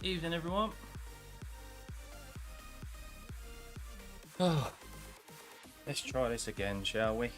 Evening, everyone. Oh, let's try this again, shall we?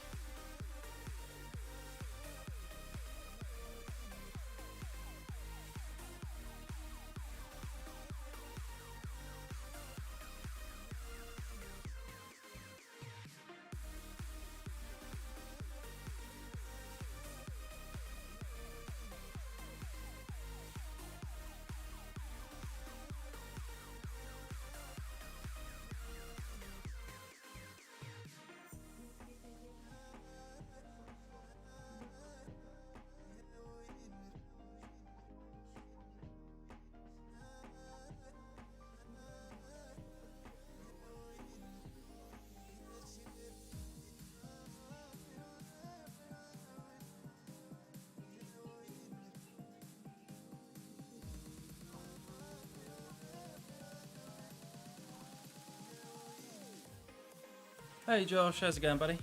Hey Josh, how's it going, buddy?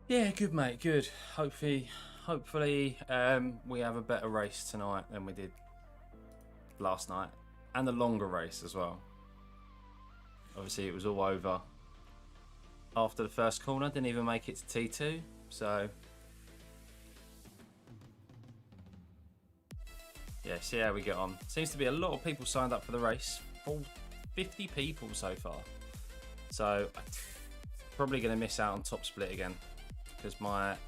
Yeah, good mate, good. Hopefully, we have a better race tonight than we did last night, and a longer race as well. Obviously, it was all over after the first corner. Didn't even make it to T2, so yeah. See how we get on. Seems to be a lot of people signed up for the race. All 50 people so far. So I'm probably going to miss out on top split again. Because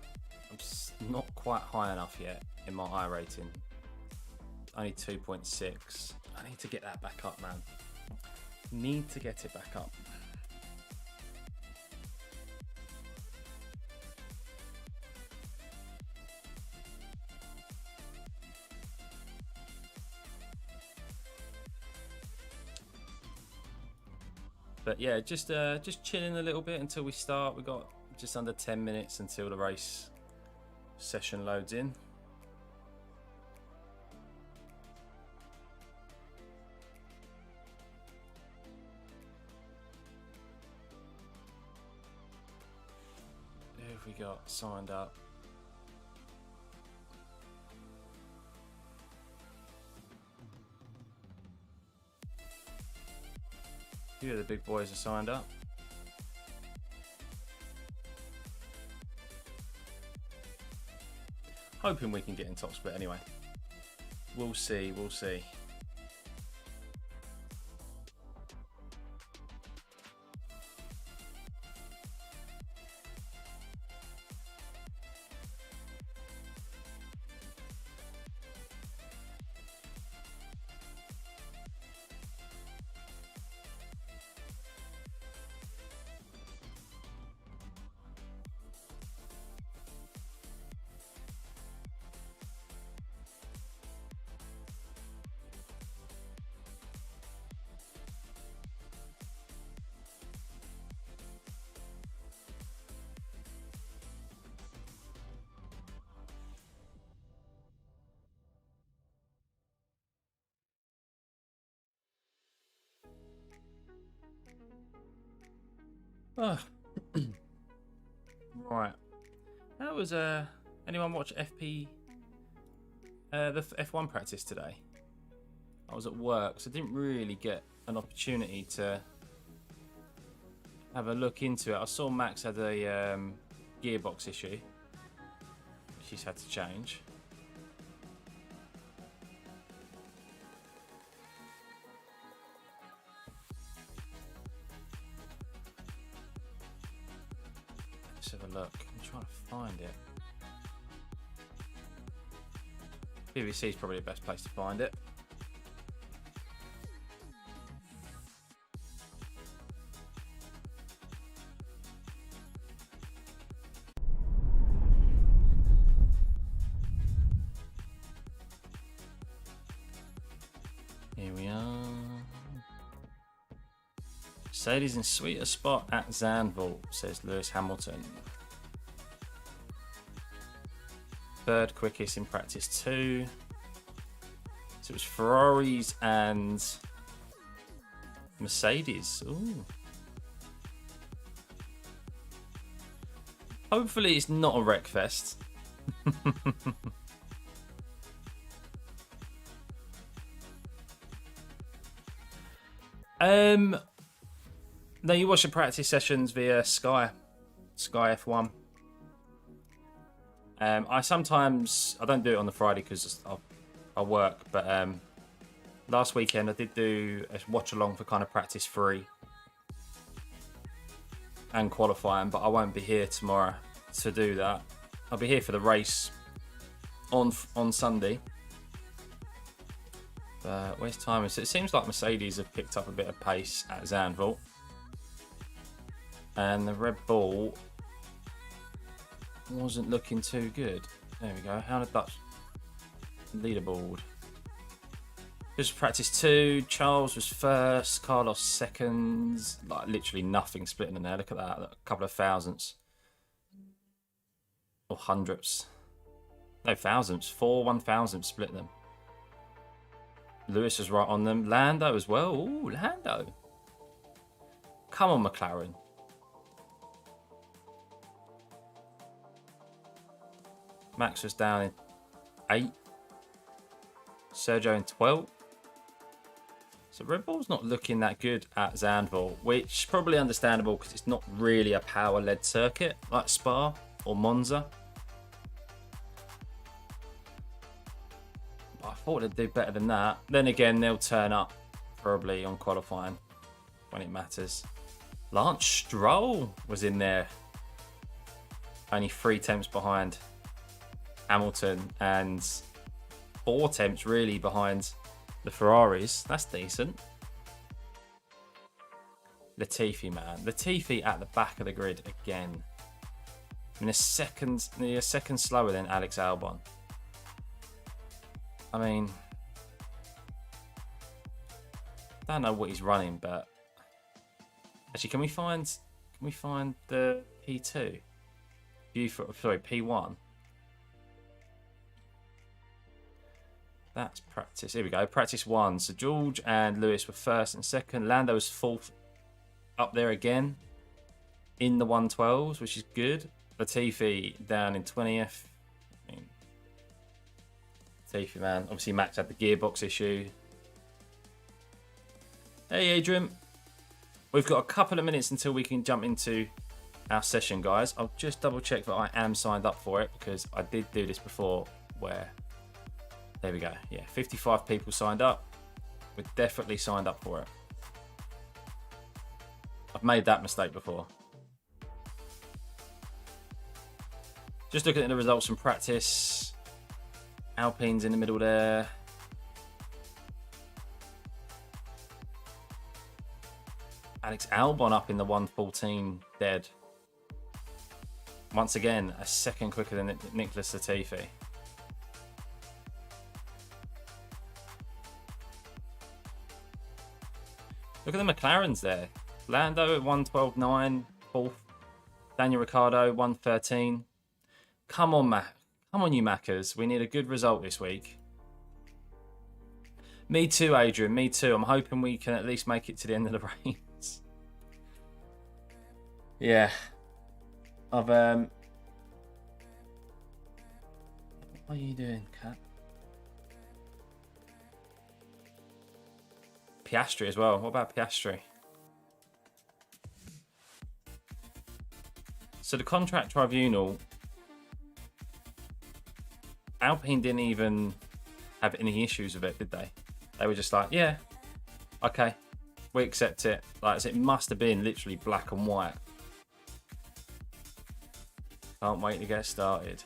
I'm not quite high enough yet in my I rating. Only 2.6. I need to get that back up, man. Need to get it back up. But yeah, just chilling a little bit until we start. We got just under 10 minutes until the race session loads in. Who have we got signed up? A few of the big boys are signed up. Hoping we can get in top split anyway. We'll see, we'll see. Oh. Right. That was anyone watch the F1 practice today? I was at work, so I didn't really get an opportunity to have a look into it. I saw Max had a gearbox issue, which he's had to change. Let's have a look. I'm trying to find it. BBC is probably the best place to find it. Here we are. Mercedes in sweeter spot at Zandvoort, says Lewis Hamilton. Third quickest in practice 2. So it was Ferraris and Mercedes. Ooh. Hopefully it's not a wreck fest. No, you watch the practice sessions via Sky F1. I don't do it on the Friday because I work, but last weekend I did do a watch along for kind of practice 3 and qualifying, but I won't be here tomorrow to do that. I'll be here for the race on Sunday. But where's timing? So it seems like Mercedes have picked up a bit of pace at Zandvoort. And the Red Bull wasn't looking too good. There we go. How did Dutch leaderboard? Just practice 2. Charles was first. Carlos seconds. Like literally nothing splitting in there. Look at that. A couple of thousandths. Or hundredths. No, thousandths. 4 1,000 split them. Lewis was right on them. Lando as well. Ooh, Lando. Come on, McLaren. Max was down in 8. Sergio in 12. So Red Bull's not looking that good at Zandvoort, which is probably understandable because it's not really a power-led circuit like Spa or Monza. I thought they'd do better than that. Then again, they'll turn up probably on qualifying when it matters. Lance Stroll was in there. Only 3 tenths behind Hamilton and 4 tenths really behind the Ferraris. That's decent. Latifi, man. Latifi at the back of the grid again. I mean, nearly a second slower than Alex Albon. I mean, I don't know what he's running, but actually, can we find the P2? P1. That's practice. Here we go. Practice 1. So George and Lewis were first and second. Lando was 4th up there again in the 112s, which is good. Latifi down in 20th. I mean, Latifi, man. Obviously, Max had the gearbox issue. Hey, Adrian. We've got a couple of minutes until we can jump into our session, guys. I'll just double check that I am signed up for it because I did do this before where... There we go. Yeah, 55 people signed up. We're definitely signed up for it. I've made that mistake before. Just looking at the results from practice. Alpine's in the middle there. Alex Albon up in the 114 dead. Once again, a second quicker than Nicholas Latifi. Look at the McLarens there. Lando at 112.9, 4th. Daniel Ricciardo, 113. Come on, come on, you Maccas. We need a good result this week. Me too, Adrian. Me too. I'm hoping we can at least make it to the end of the race. Yeah. What are you doing, Cat? Piastri as well. What about Piastri? So the contract tribunal, Alpine didn't even have any issues with it, did they? They were just like, yeah, okay, we accept it. Like, it must have been literally black and white. Can't wait to get started.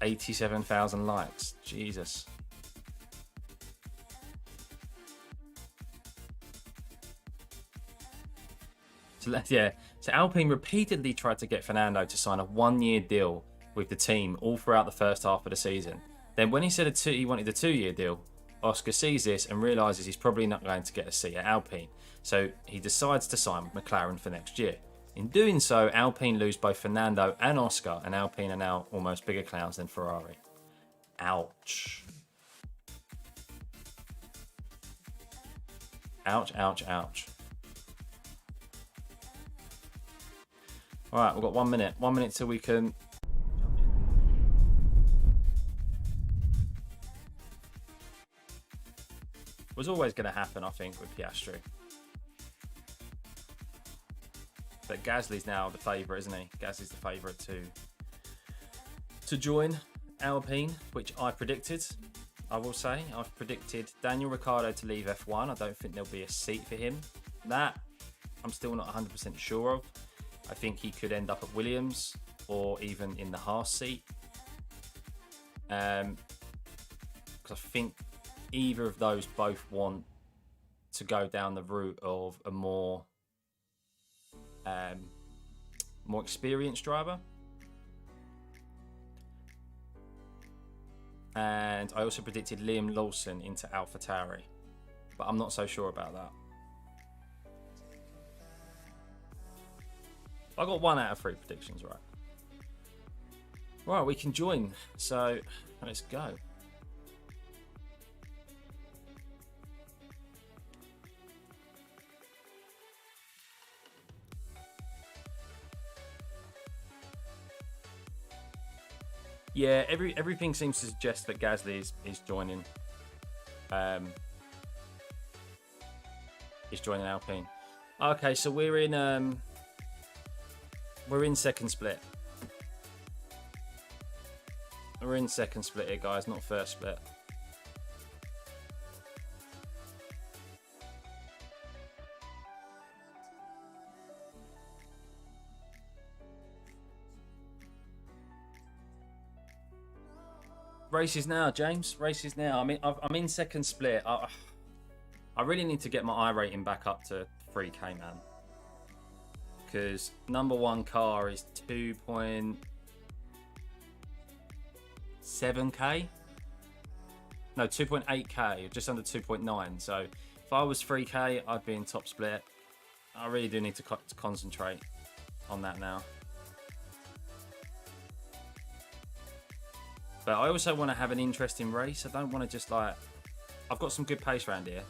87,000 likes. Jesus. So, yeah, so Alpine repeatedly tried to get Fernando to sign a 1-year deal with the team all throughout the first half of the season. Then when he said he wanted a 2-year deal, Oscar sees this and realises he's probably not going to get a seat at Alpine. So he decides to sign with McLaren for next year. In doing so, Alpine lose both Fernando and Oscar, and Alpine are now almost bigger clowns than Ferrari. Ouch. Ouch, ouch, ouch. Alright, we've got 1 minute. 1 minute till we can... Was always going to happen, I think, with Piastri. But Gasly's now the favourite, isn't he? Gasly's the favourite to join Alpine, which I predicted. I will say, I've predicted Daniel Ricciardo to leave F1. I don't think there'll be a seat for him. That, I'm still not 100% sure of. I think he could end up at Williams or even in the Haas seat. Because I think either of those both want to go down the route of a more experienced driver. And I also predicted Liam Lawson into AlphaTauri, but I'm not so sure about that. I got 1 out of 3 predictions right. Right, we can join. So let's go. Yeah, everything seems to suggest that Gasly is joining. Is joining Alpine. Okay, so we're in second split. We're in second split here, guys, not first split. Races now, James. Races now. I mean, I'm in second split. I really need to get my iRating back up to 3K, man. Because number 1 car is 2.7K. No, 2.8K, just under 2.9. So if I was 3K, I'd be in top split. I really do need to concentrate on that now. But I also want to have an interesting race. I don't want to just like... I've got some good pace around here.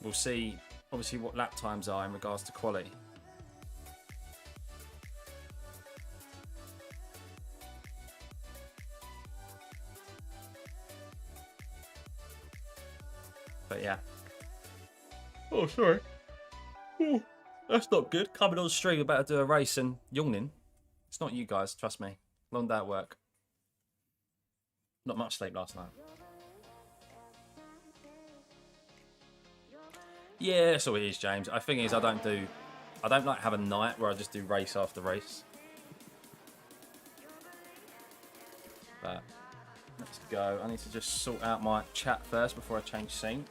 We'll see, obviously, what lap times are in regards to quality. But yeah. Oh, sorry. Oh, that's not good. Coming on stream about to do a race and yawning. It's not you guys, trust me. Long day at work. Not much sleep last night. Yeah, that's all it is, James. I think is I don't like have a night where I just do race after race. But let's go. I need to just sort out my chat first before I change scene.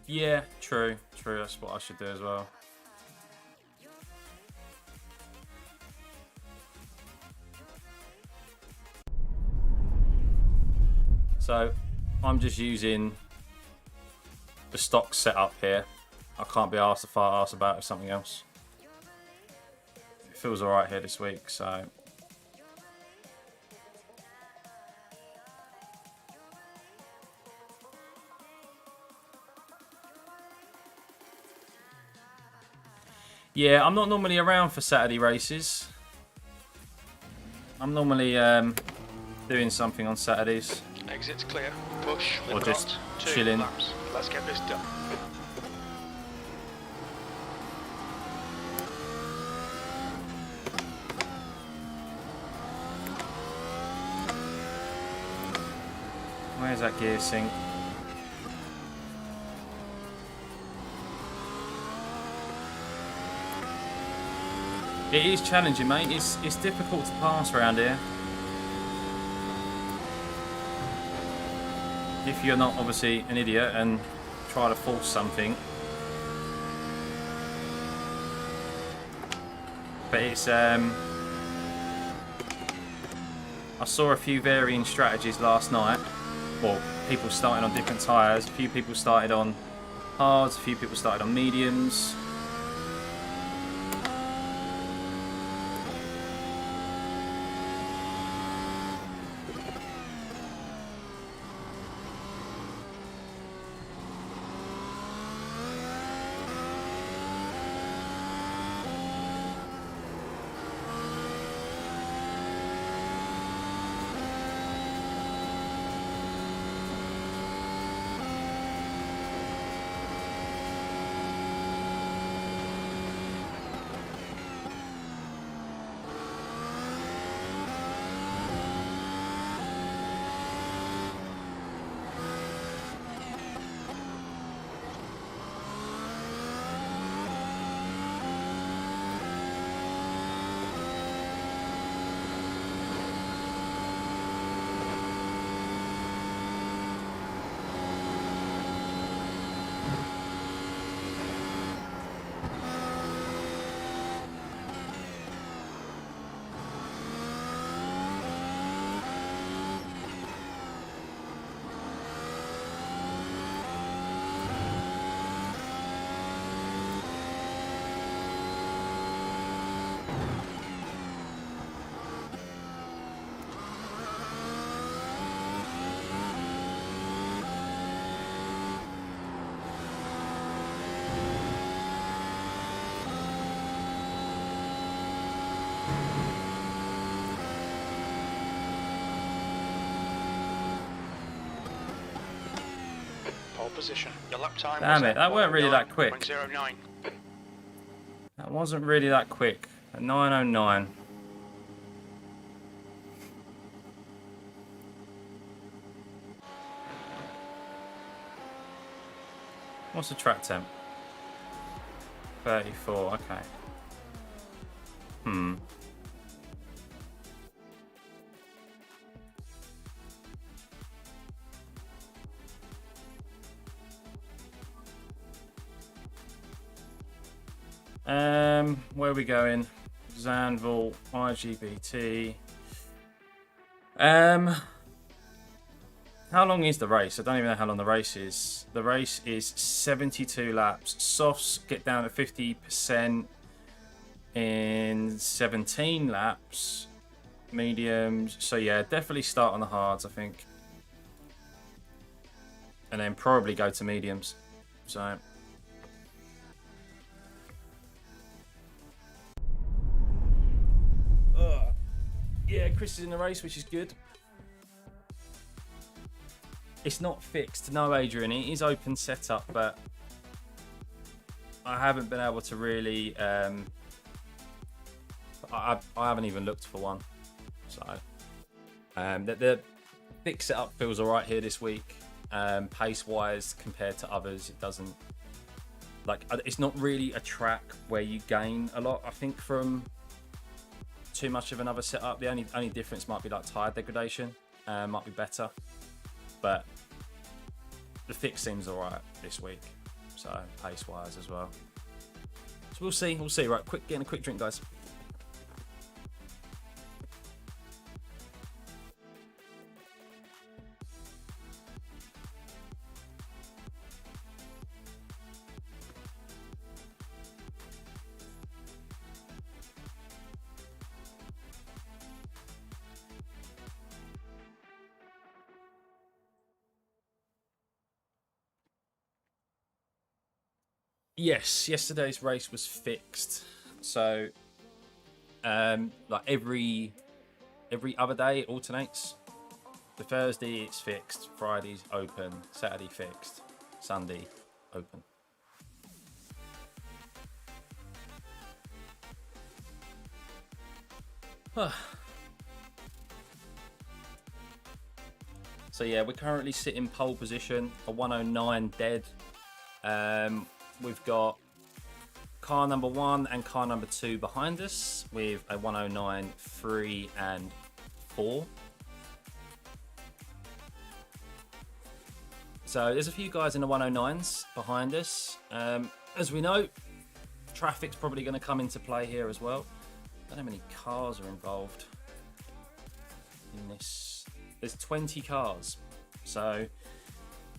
Yeah, true. That's what I should do as well. So, I'm just using the stock setup here. I can't be asked to fart ass about it something else. It feels alright here this week, so... Yeah, I'm not normally around for Saturday races. I'm normally doing something on Saturdays. Exit's clear. Push. Or just chilling. Laps. Let's get this done. There's that gear sync. It is challenging, mate. It's difficult to pass around here. If you're not obviously an idiot and try to force something. But it's I saw a few varying strategies last night. Well, people started on different tyres. A few people started on hards. A few people started on mediums. Position. Your lap time Damn was it, that weren't really that quick. 0.09. That wasn't really that quick. At 9:09. What's the track temp? 34, okay. Where are we going? Zandvoort, IGBT. How long is the race? I don't even know how long the race is. The race is 72 laps. Softs get down to 50% in 17 laps. Mediums. So yeah, definitely start on the hards, I think. And then probably go to mediums. So... yeah, Chris is in the race, which is good. It's not fixed, no Adrian. It is open setup, but I haven't been able to really. I haven't even looked for one. So the fix setup feels alright here this week. Pace wise, compared to others, it doesn't. Like, it's not really a track where you gain a lot. I think from too much of another setup. The only difference might be like tire degradation, might be better, but the fix seems alright this week, so pace wise as well. So we'll see. Right, getting a quick drink, guys. Yes, yesterday's race was fixed. So, like every other day it alternates. The Thursday it's fixed, Friday's open, Saturday fixed, Sunday open. So yeah, we're currently sitting pole position, a 109 dead. We've got car number 1 and car number 2 behind us with a 109, 3 and 4. So there's a few guys in the 109s behind us. As we know, traffic's probably going to come into play here as well. I don't know how many cars are involved in this. There's 20 cars. So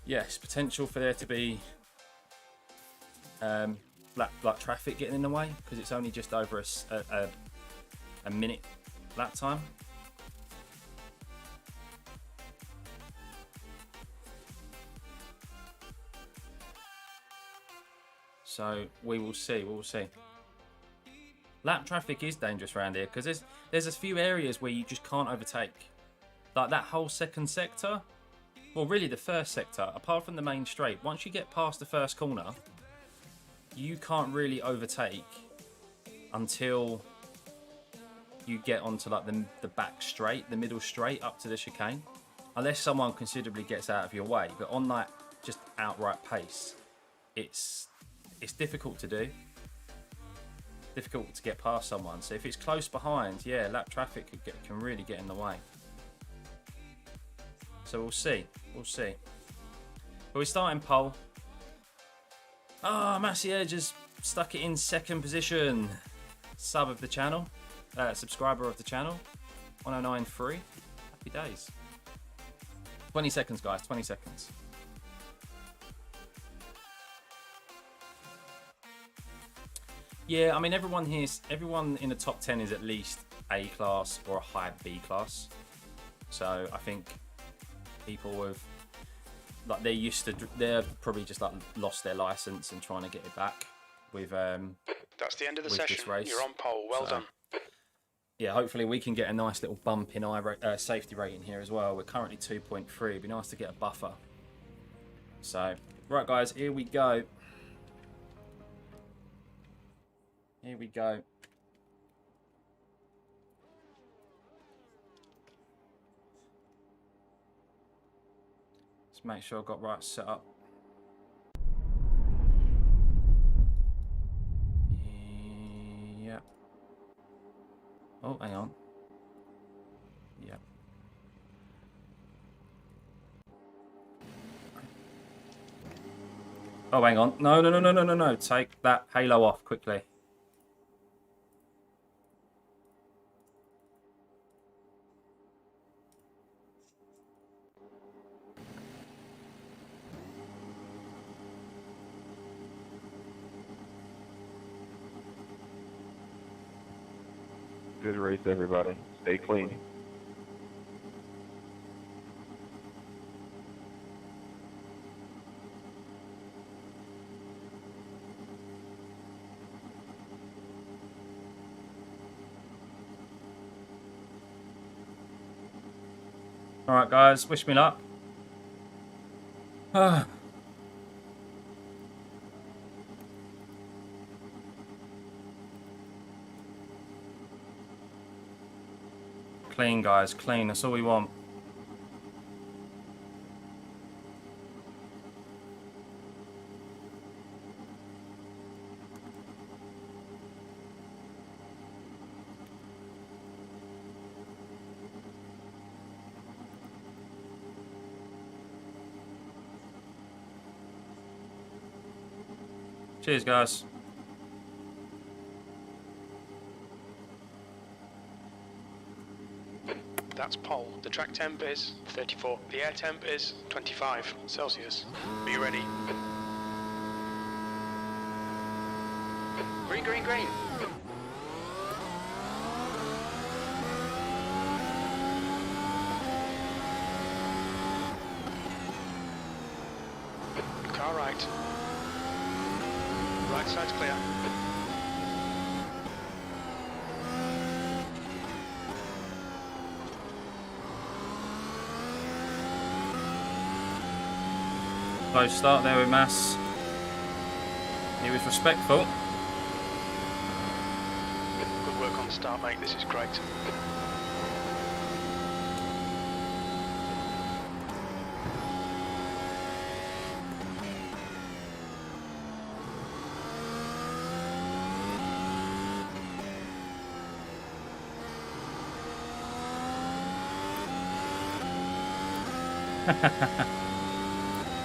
yes, potential for there to be like traffic getting in the way, because it's only just over a minute lap time. So we will see. Lap traffic is dangerous around here because there's a few areas where you just can't overtake. Like that whole second sector, well really the first sector, apart from the main straight, once you get past the first corner, you can't really overtake until you get onto like the back straight, the middle straight up to the chicane. Unless someone considerably gets out of your way, but on that just outright pace, it's difficult to do. Difficult to get past someone. So if it's close behind, yeah, lap traffic can really get in the way. So we'll see. But we're starting pole. Massey just stuck it in second position. Sub of the channel, subscriber of the channel, 109.3. Happy days. 20 seconds, guys. 20 seconds. Yeah, I mean everyone in the top 10 is at least A class or a high B class. So I think people with like they're probably just like lost their license and trying to get it back with that's the end of the session. You're on pole. Well done. Yeah, hopefully we can get a nice little bump in safety rating here as well. We're currently 2.3. It'd be nice to get a buffer. So right guys, here we go. Here we go. Let's make sure I've got right set up. Yeah. Oh, hang on. Yeah. Oh, hang on. No. Take that halo off quickly. Good race, everybody. Stay clean. All right, guys. Wish me luck. Clean, guys, clean. That's all we want. Cheers, guys. That's pole. The track temp is 34. The air temp is 25 Celsius. Be ready. Green, green, green. Car right. Right side's clear. Close start there with Mass. He was respectful. Good work on the start, mate. This is great.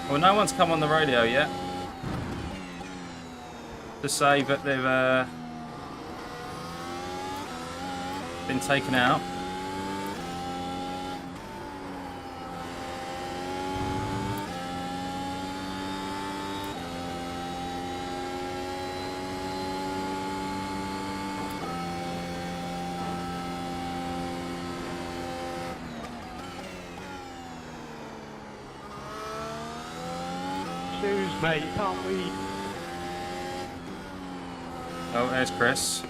Well, no one's come on the radio yet to say that they've been taken out. Shoes, mate, can't we? Oh, there's Chris.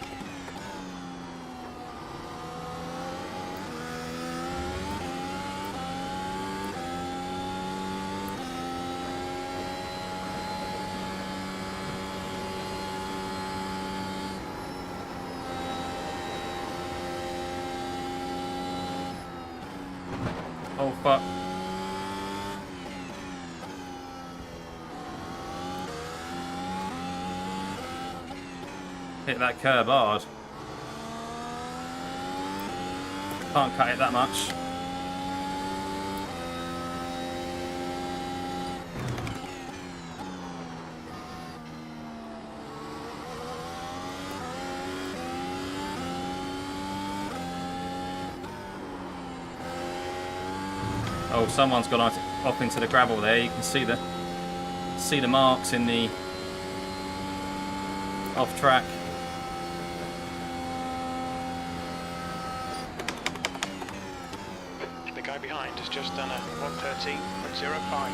Oh, fuck. Hit that curb hard. Can't cut it that much. Oh, someone's gone off into the gravel there. You can see the marks in the off track. The guy behind has just done a 1:13.05.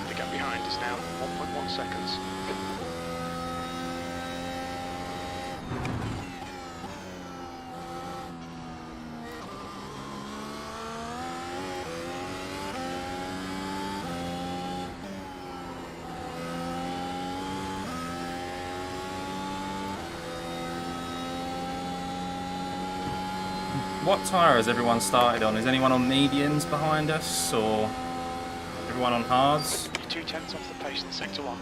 The gap behind is now 1.1 seconds. What tyre has everyone started on? Is anyone on mediums behind us, or everyone on hards? You're 2/10 off the pace in sector 1.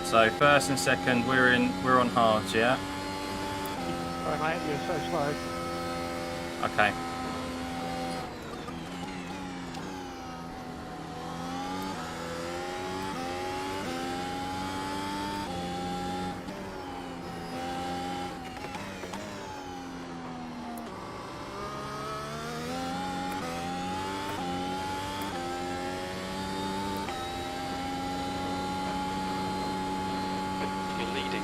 So first and second, we're on hards, yeah. Alright, mate, you're so slow. Okay. You're leading.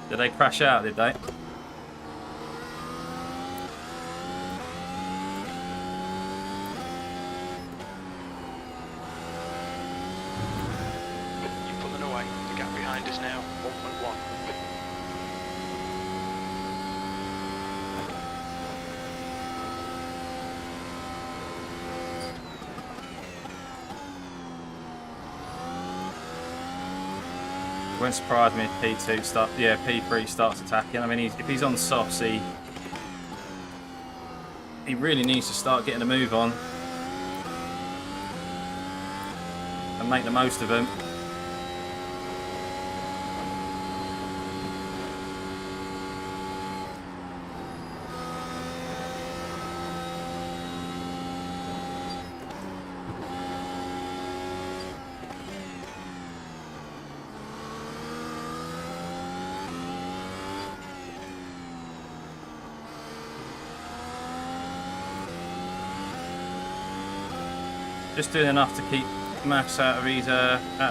Did they crash out, did they? behind is now 1.1. Won't surprise me if P3 starts attacking. I mean, if he's on softs, he really needs to start getting a move on and make the most of them. Just doing enough to keep Max out of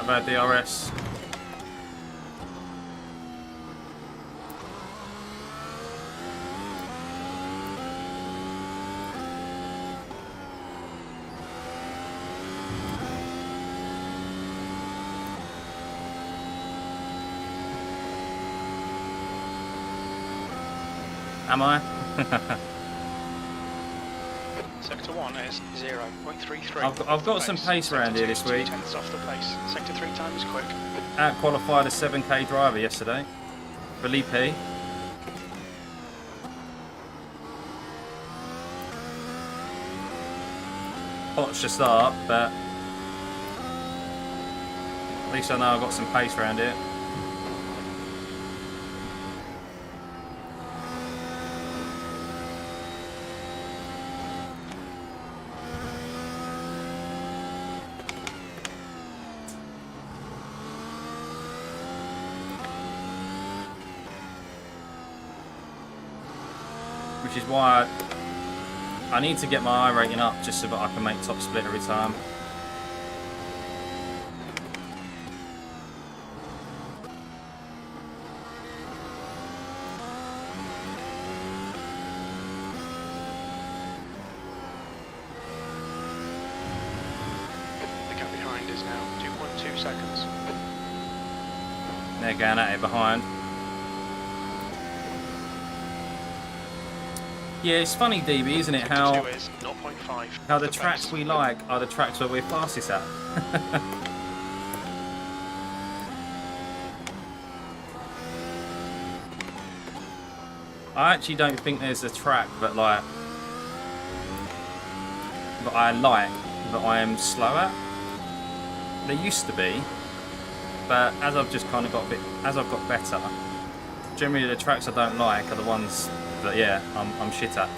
our DRS. Am I? Sector 1 is 0.33. I've got some pace around here this week. Tenths off the pace. Sector 3 time is quick. Out-qualified a 7k driver yesterday. Felipe. Hot to start, but at least I know I've got some pace around here. Which is why I need to get my iRating up just so that I can make top split every time. The gap behind is now 2.2 seconds. They're going at it behind. Yeah, it's funny, DB, isn't it? How the tracks we like are the tracks where we're fastest at. I actually don't think there's a track that that I like that I am slow at. There used to be, but as I've just kind of got got better, generally the tracks I don't like are the ones that, yeah, I'm shit at.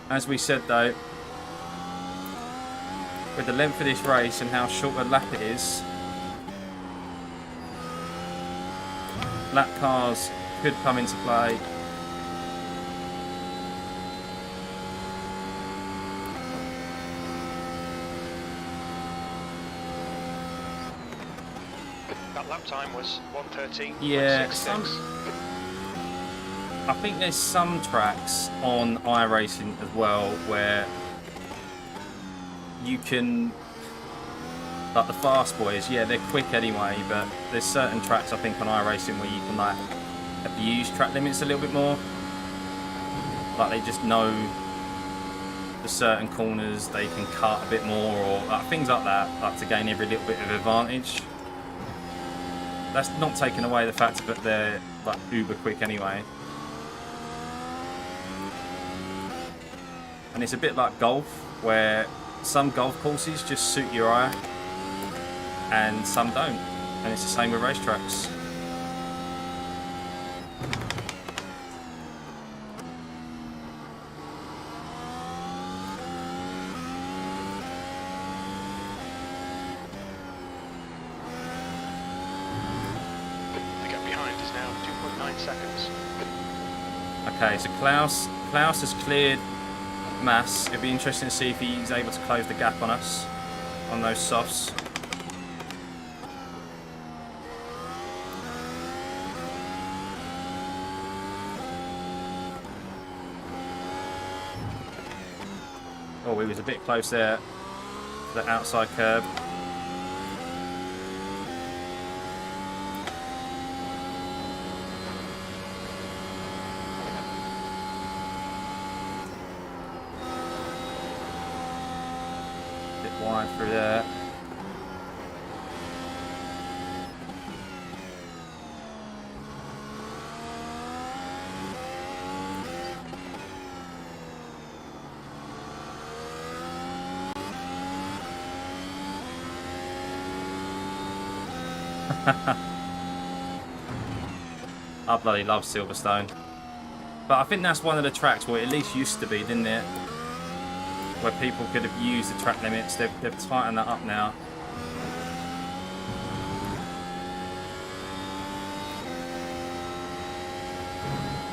As we said though, with the length of this race and how short a lap it is, lap cars could come into play. That lap time was 1:13. Yeah, I think there's some tracks on iRacing as well where you can, like the fast boys, yeah, they're quick anyway, but there's certain tracks I think on iRacing where you can like abuse track limits a little bit more. Like they just know the certain corners they can cut a bit more, or like things like that, like to gain every little bit of advantage. That's not taking away the fact that they're like uber quick anyway. And it's a bit like golf, where some golf courses just suit your eye and some don't, and it's the same with racetracks. The gap behind is now 2.9 seconds. Okay, so Klaus has cleared mass. It'd be interesting to see if he's able to close the gap on us on those softs. Oh, we was a bit close there to the outside curb. Bit wide through there. I bloody love Silverstone. But I think that's one of the tracks, well, it at least used to be, didn't it? Where people could have used the track limits. They've tightened that up now.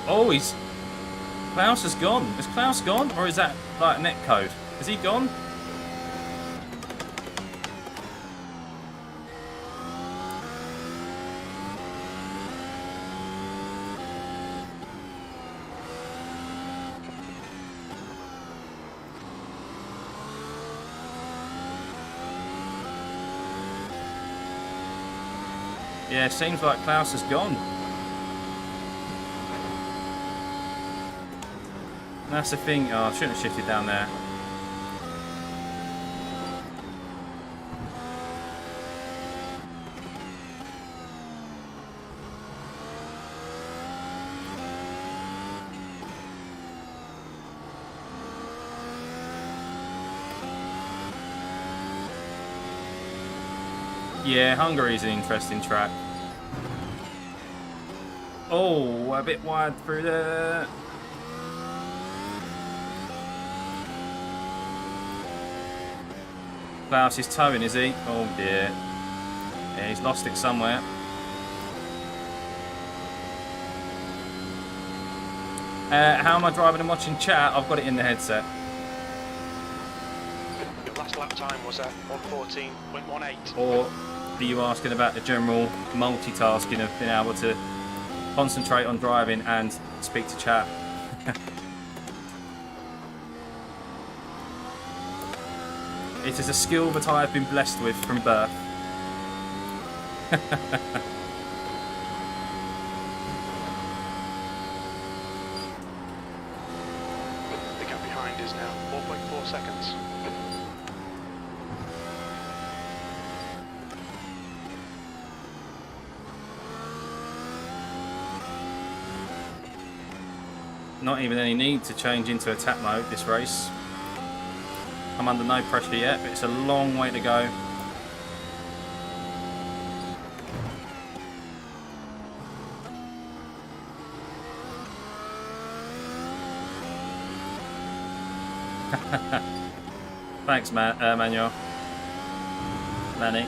Oh, Klaus has gone. Is Klaus gone? Or is that like netcode? Is he gone? Yeah, it seems like Klaus has gone. That's the thing. Oh, I shouldn't have shifted down there. Yeah, Hungary is an interesting track. Oh, a bit wide through there. Klaus is towing, is he? Oh dear. Yeah, he's lost it somewhere. How am I driving and watching chat? I've got it in the headset. Your last lap time was at 1:14.18. Or are you asking about the general multitasking of being able to concentrate on driving and speak to chat? It is a skill that I have been blessed with from birth. The gap behind is now 4.4 seconds. Not even any need to change into attack mode this race. I'm under no pressure yet, but it's a long way to go. Thanks, Manuel. Manny.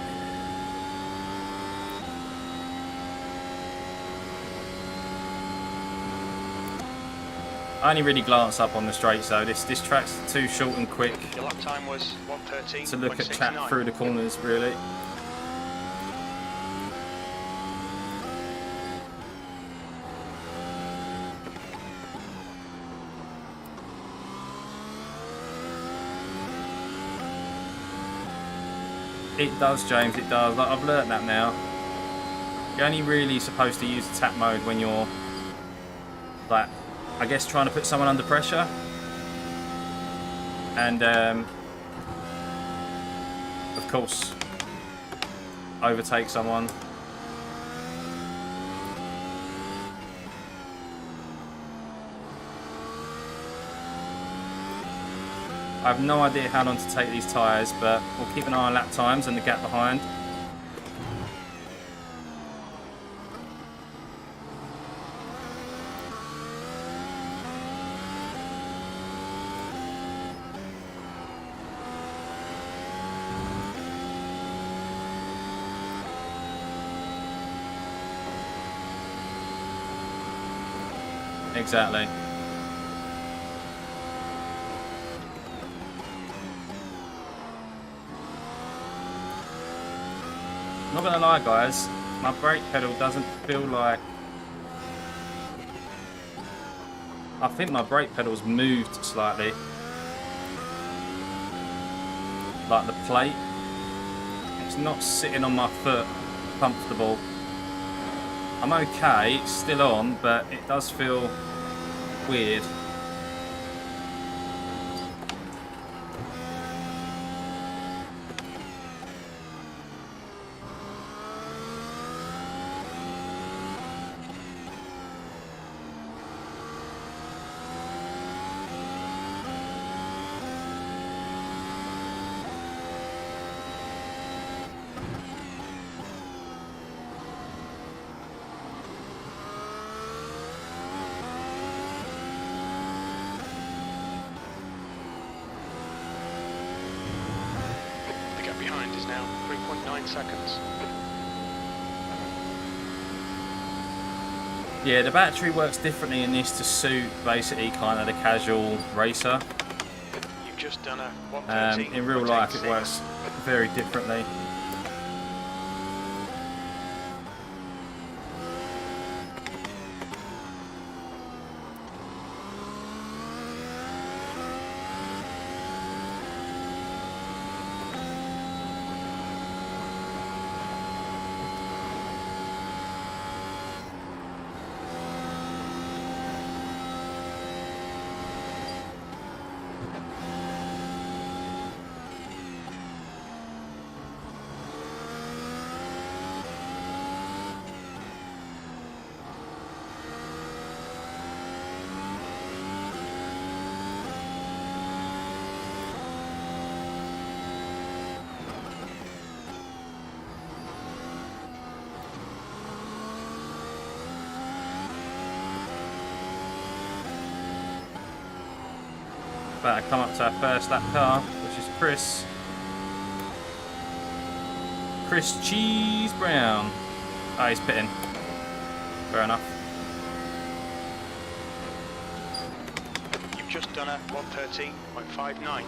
I only really glance up on the straight, so this track's too short and quick Your lap time was 1:13.69. to look at chat through the corners, really. It does, James, it does. Like, I've learnt that now. You're only really supposed to use attack mode when you're, like, I guess trying to put someone under pressure and of course overtake someone. I have no idea how long to take these tyres, but we'll keep an eye on lap times and the gap behind. Exactly. not gonna lie, guys, my brake pedal doesn't feel like. I think my brake pedal's moved slightly. Like the plate. It's not sitting on my foot comfortable. I'm okay, it's still on, but it does feel weird. The gap behind is now 3.9 seconds. Yeah, the battery works differently in this to suit basically kind of the casual racer. You've just done a 130. In real life it works very differently. About to come up to our first lap car, which is Chris Cheese Brown. Oh, he's pitting. Fair enough. You've just done a 130.59.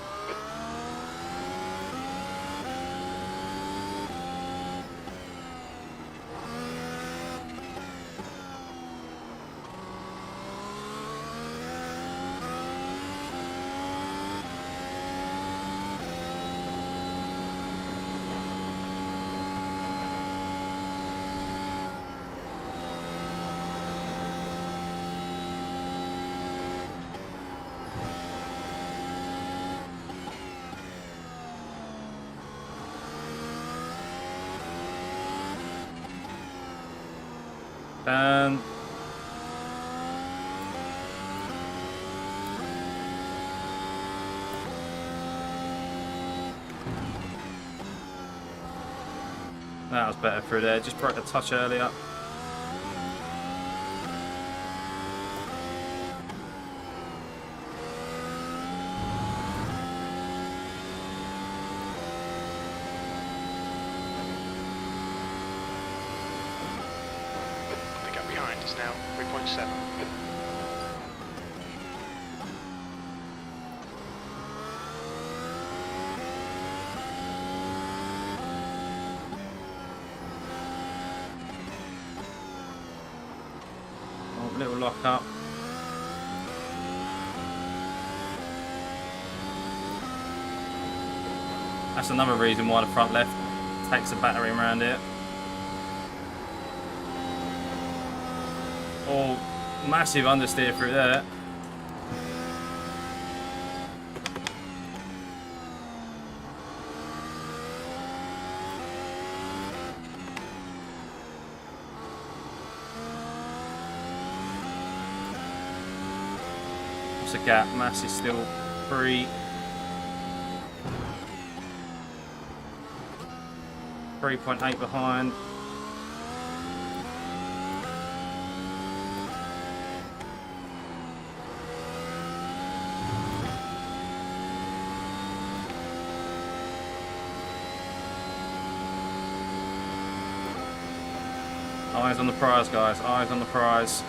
That was better through there. Just broke a touch earlier. The gap behind is now 3.7. Little lock up. That's another reason why the front left takes a battery around it. Oh, massive understeer through there. A gap, Mass is still free. 3.8 behind. Eyes on the prize, guys. Eyes on the prize.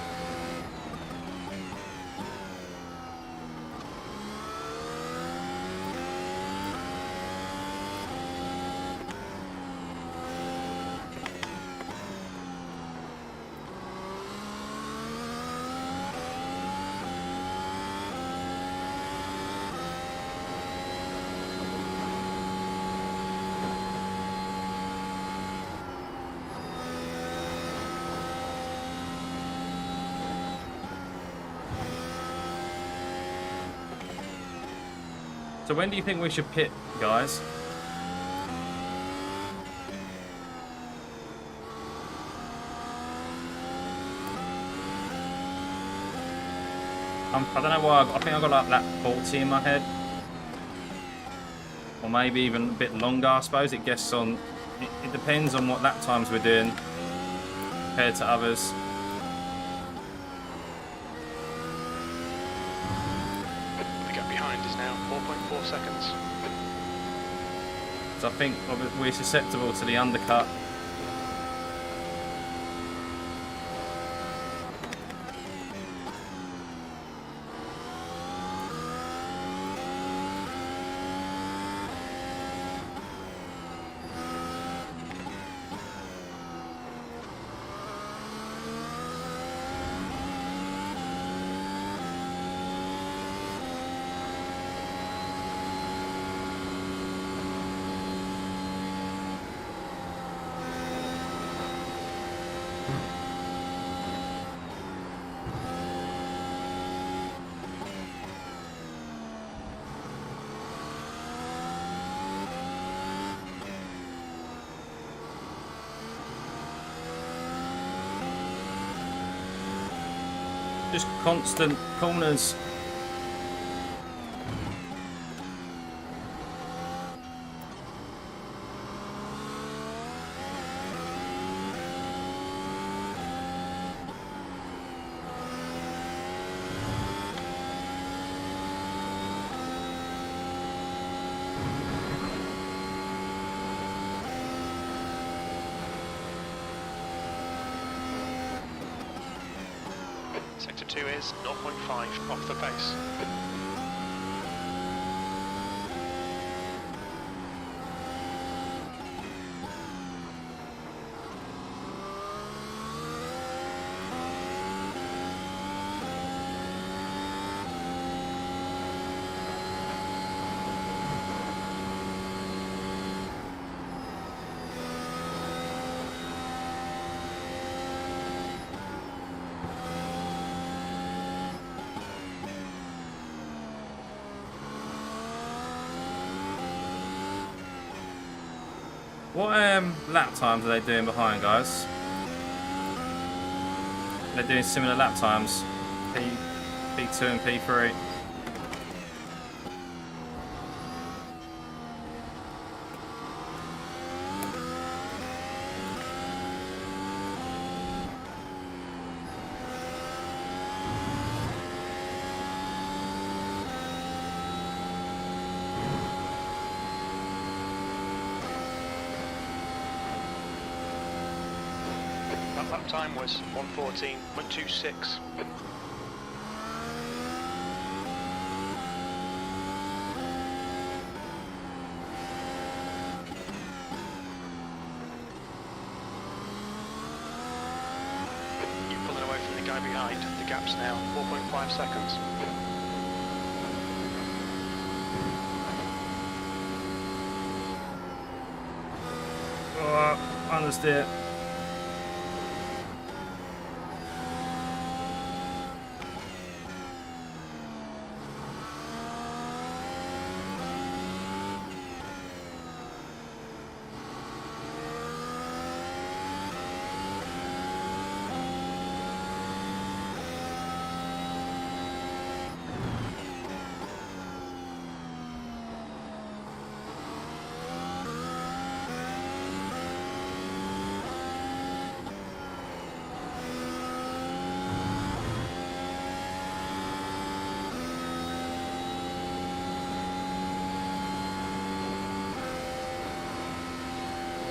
So when do you think we should pit, guys? I don't know why. I think I got like lap 40 in my head, or maybe even a bit longer. I suppose it gets on. It depends on what lap times we're doing compared to others. The gap behind is now 4.4 seconds. So I think we're susceptible to the undercut. Just constant corners. Sector 2 is 0.5 off the pace. What lap times are they doing behind, guys? They're doing similar lap times. P2 and P3. That lap time was 1:14.26. You're pulling away from the guy behind. The gap's now 4.5 seconds. Oh, understeer.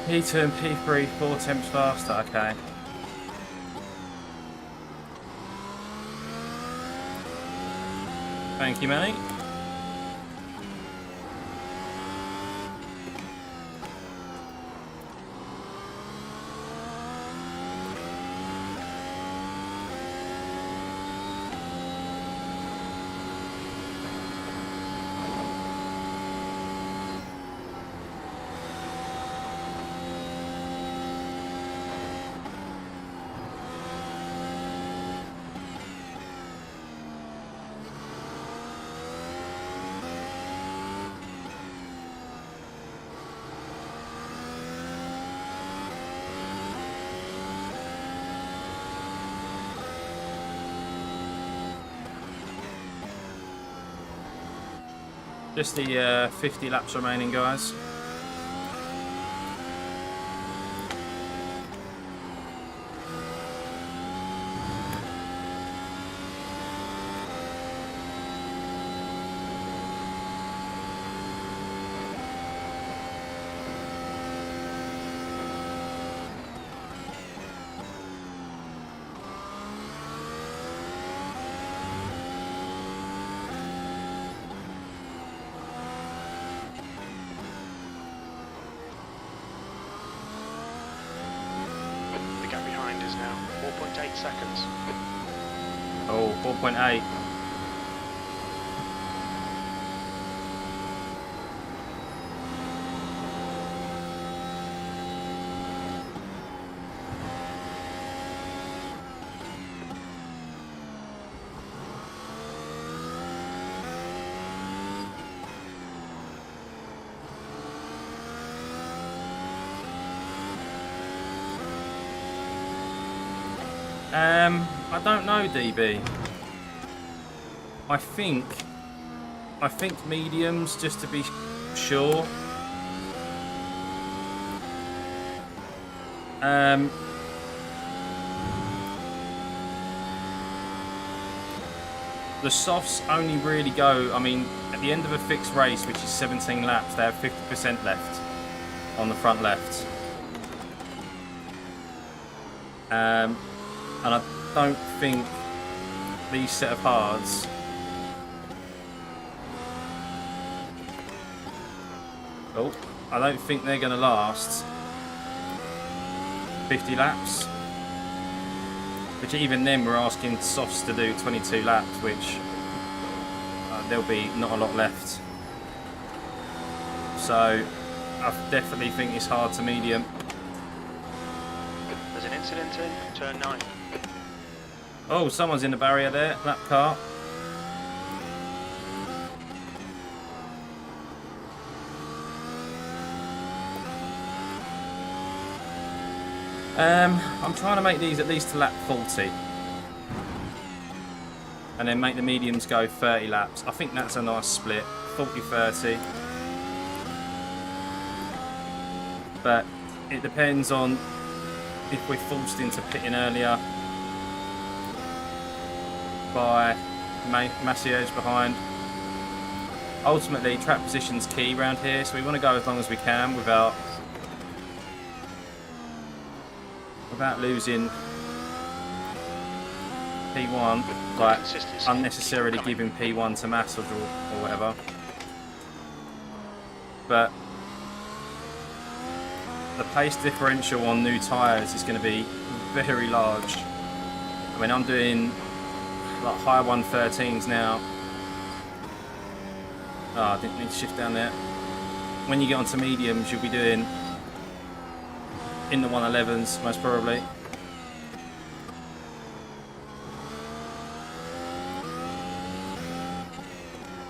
P2 and P3, 4 temps faster, okay. Thank you, mate. Just the 50 laps remaining, guys. The gap behind is now 4.8 seconds. Oh, 4.8. I don't know, DB. I think mediums, just to be sure. The softs only really go, I mean, at the end of a fixed race, which is 17 laps, they have 50% left on the front left. And I don't think these set of hards I don't think they're going to last 50 laps. Which even then we're asking softs to do 22 laps, which there'll be not a lot left. So I definitely think it's hard to medium. There's an incident in turn 9. Oh, someone's in the barrier there, lap car. I'm trying to make these at least to lap 40. And then make the mediums go 30 laps. I think that's a nice split, 40-30. But it depends on if we're forced into pitting earlier by Massier's behind. Ultimately, track position's key around here, so we want to go as long as we can without losing P1, like unnecessarily giving P1 to Mass or whatever. But the pace differential on new tyres is going to be very large. I mean, I'm doing like high 113s now. Oh, I didn't need to shift down there. When you get onto mediums, you'll be doing in the 111s, most probably.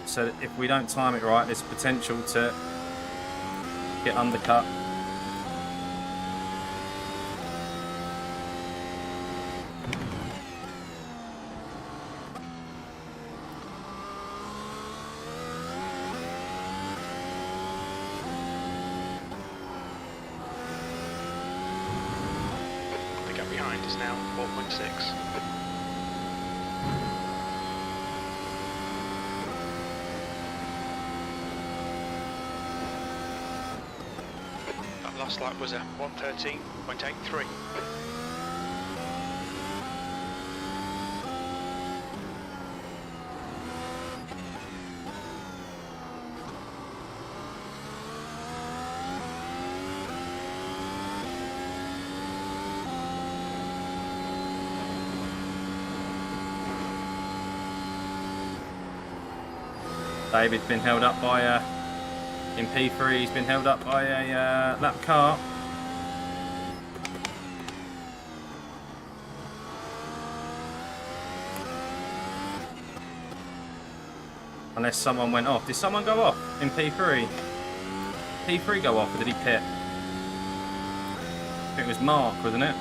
So if we don't time it right, there's potential to get undercut. Behind is now 4.6. That last lap was a 113.83. David's been held up by in P3. He's been held up by a lap car. Unless someone went off. Did someone go off in P3? P3 go off, or did he pit? I think it was Mark, wasn't it?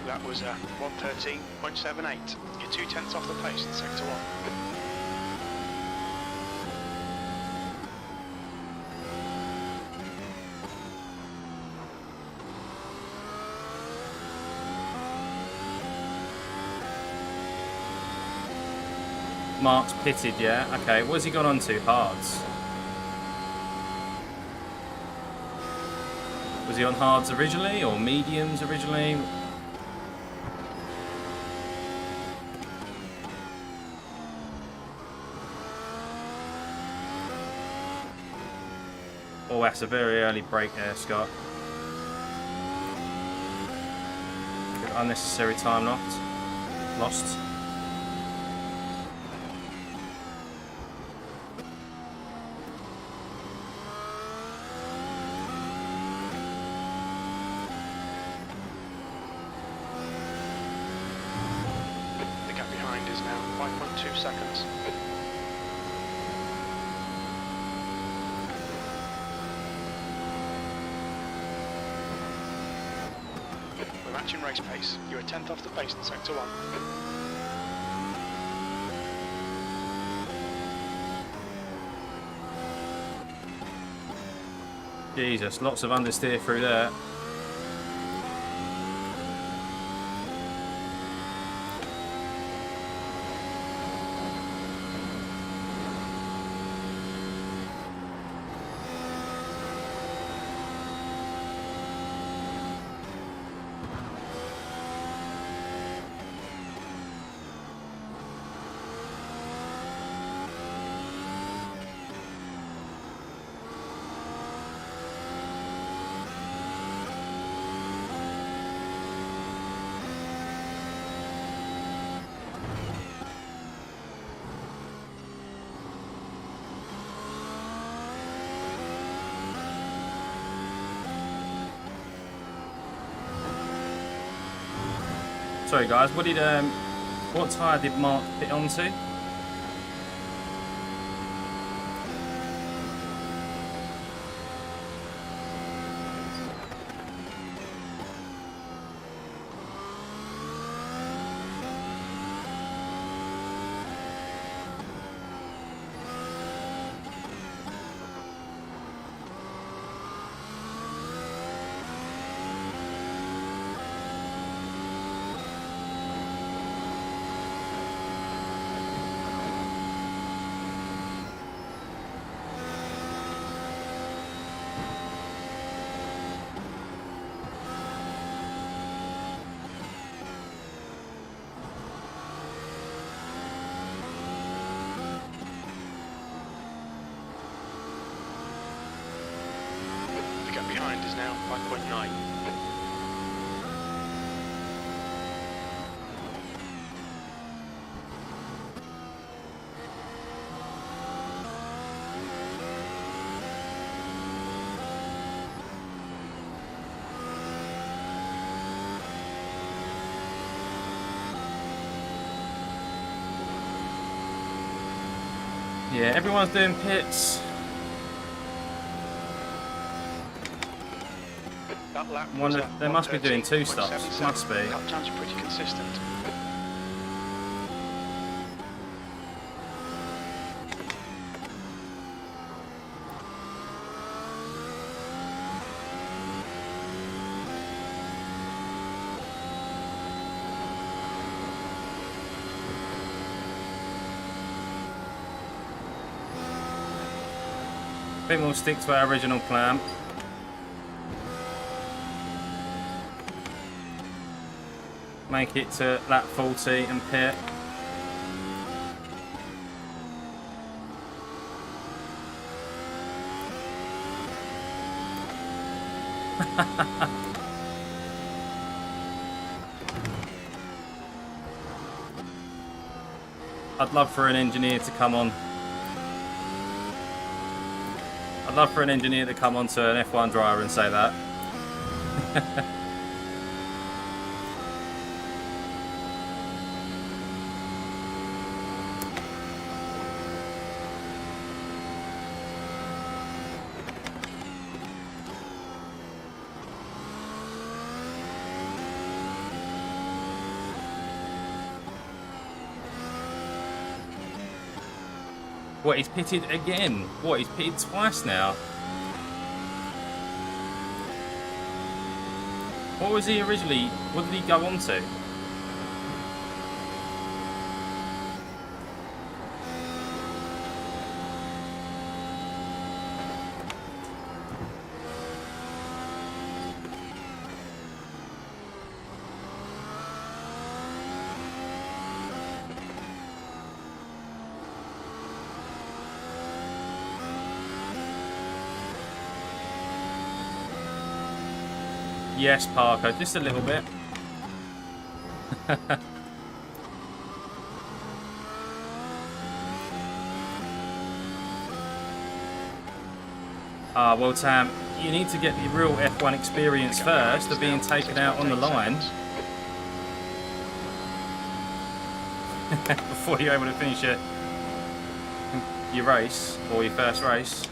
That was 1:13.78. You're 0.2 off the pace in sector 1. Mark's pitted, yeah? Okay, what's he gone on to? Hards. Was he on hards originally or mediums originally? Oh, that's a very early break there, Scott. Good unnecessary time lost. The gap behind is now 5.2 seconds. Matching race pace. You're a 10th off the pace in sector 1. Jesus, lots of understeer through there. Sorry guys, what tyre did Mark pit onto? Behind is now 5.9. Yeah, everyone's doing pits. That lap They must be doing 2 stops. Must be. Lap times are pretty consistent. I think we'll stick to our original plan. Make it to lap 40 and pit. I'd love for an engineer to come on. I'd love for an engineer to come onto an F1 driver and say that. What, he's pitted again? What, he's pitted twice now? What was he originally? What did he go on to? Yes, Parker, just a little bit. Well, Tam, you need to get the real F1 experience first of being taken out on the line before you're able to finish your race, or your first race.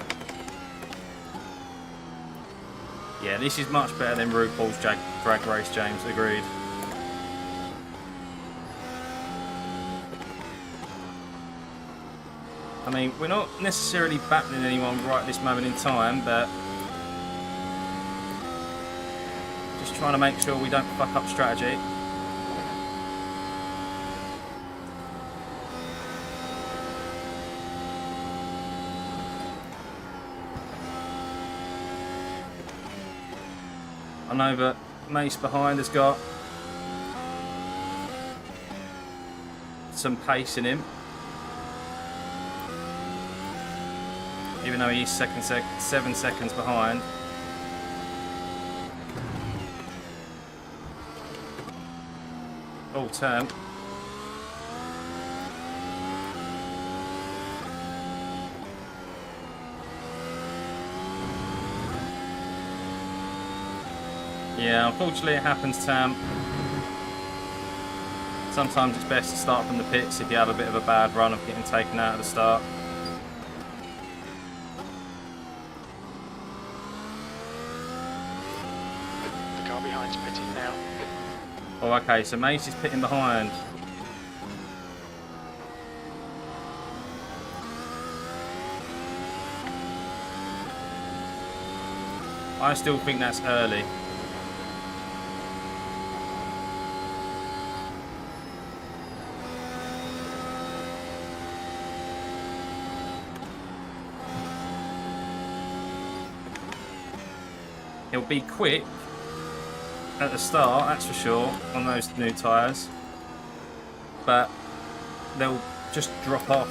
Yeah, this is much better than RuPaul's drag race, James. Agreed. I mean, we're not necessarily battling anyone right at this moment in time, but just trying to make sure we don't fuck up strategy. I know that Mace behind has got some pace in him, even though he's 7 seconds behind. Oh, turn. Yeah, unfortunately it happens, Tam. Sometimes it's best to start from the pits if you have a bit of a bad run of getting taken out at the start. The car behind's pitting now. Oh, okay, so Mace is pitting behind. I still think that's early. He'll be quick at the start, that's for sure, on those new tyres, but they'll just drop off.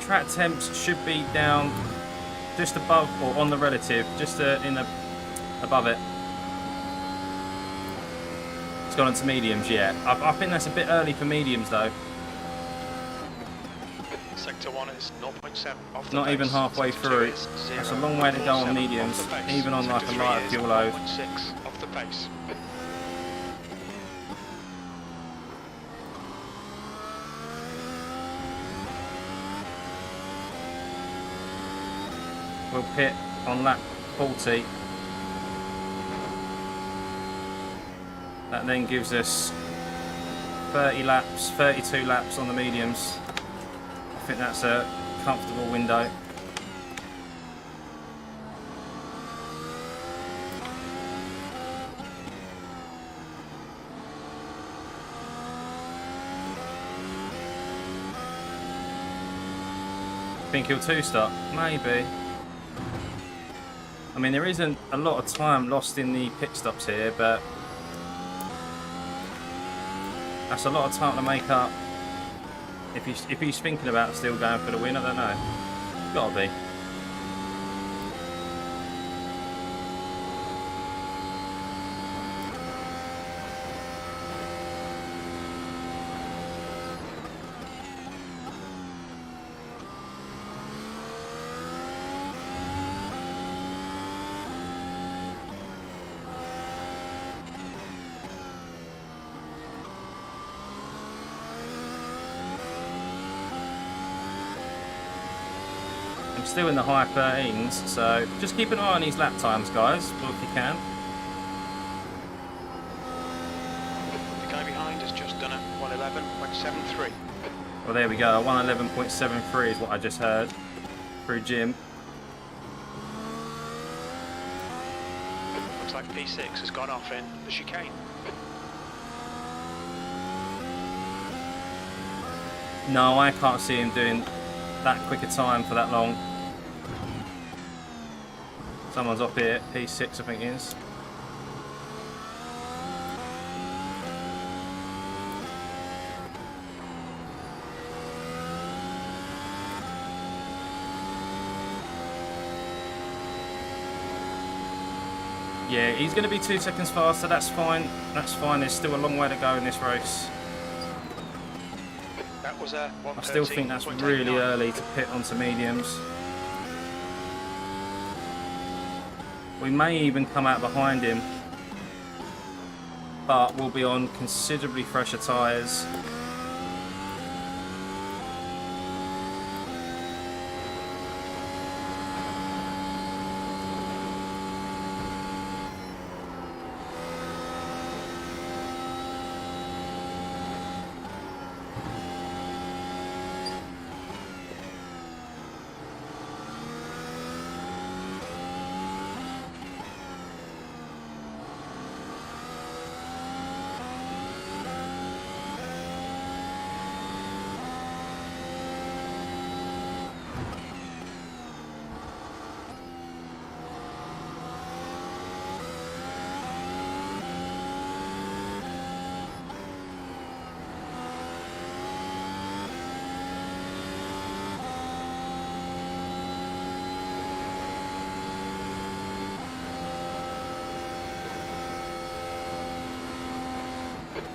Track temps should be down just above or on the relative, just above it. It's gone into mediums, yeah. I think that's a bit early for mediums though. Sector 1 is 0.7 off the Not pace. even halfway Sector through. 2 is That's a long way to go on 0.7 mediums, off the pace. even on like a Sector 3 lighter is fuel load. 0.6 off the pace. We'll pit on lap 40. That then gives us 30 laps, 32 laps on the mediums. I think that's a comfortable window. Think he'll two-stop? Maybe. I mean, there isn't a lot of time lost in the pit stops here, but that's a lot of time to make up. If he's thinking about still going for the win, I don't know. Gotta be. I'm still in the high 13s, so just keep an eye on these lap times, guys, well, if you can. The guy behind has just done a 111.73. Well, there we go. 111.73 is what I just heard through Jim. Looks like P6 has gone off in the chicane. No, I can't see him doing that quick a time for that long. Someone's up here, P6 I think it is. Yeah, he's going to be 2 seconds faster, that's fine. That's fine, there's still a long way to go in this race. That was a I still think that's really early to pit onto mediums. We may even come out behind him, but we'll be on considerably fresher tyres.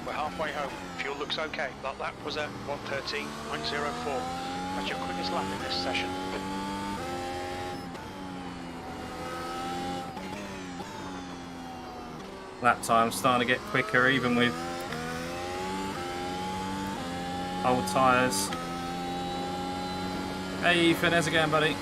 We're halfway home. Fuel looks okay. That lap was a 113.04. That's your quickest lap in this session. Lap time's starting to get quicker even with old tyres. Hey Ethan, how's it going, buddy?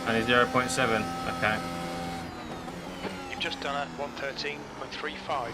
Only 0.7, okay. You've just done a 113.35.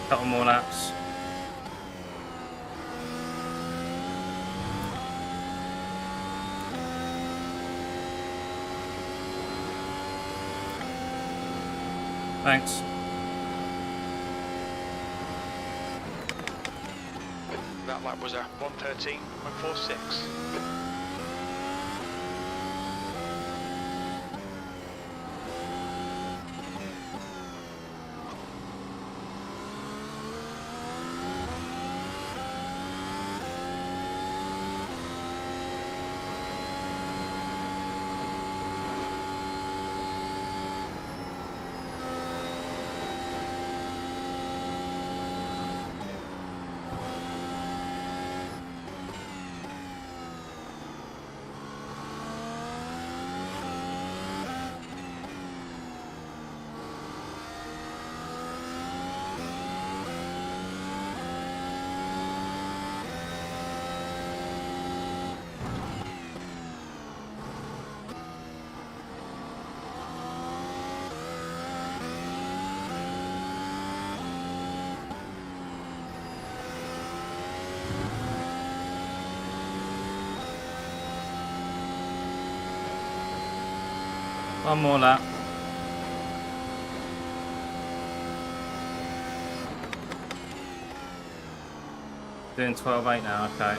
Couple more laps. Thanks. That lap was a 113.46. One more lap. Doing 12.8 now, okay.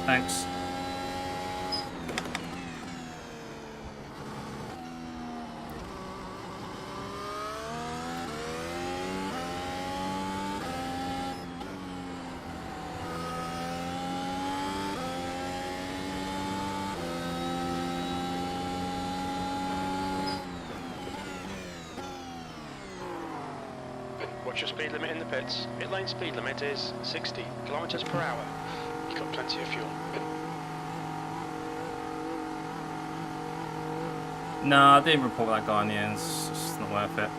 Thanks. What's your speed limit in the pits? Pit lane speed limit is 60 kilometers per hour. You've got plenty of fuel. No, I didn't report that guy in the end. It's just not worth it.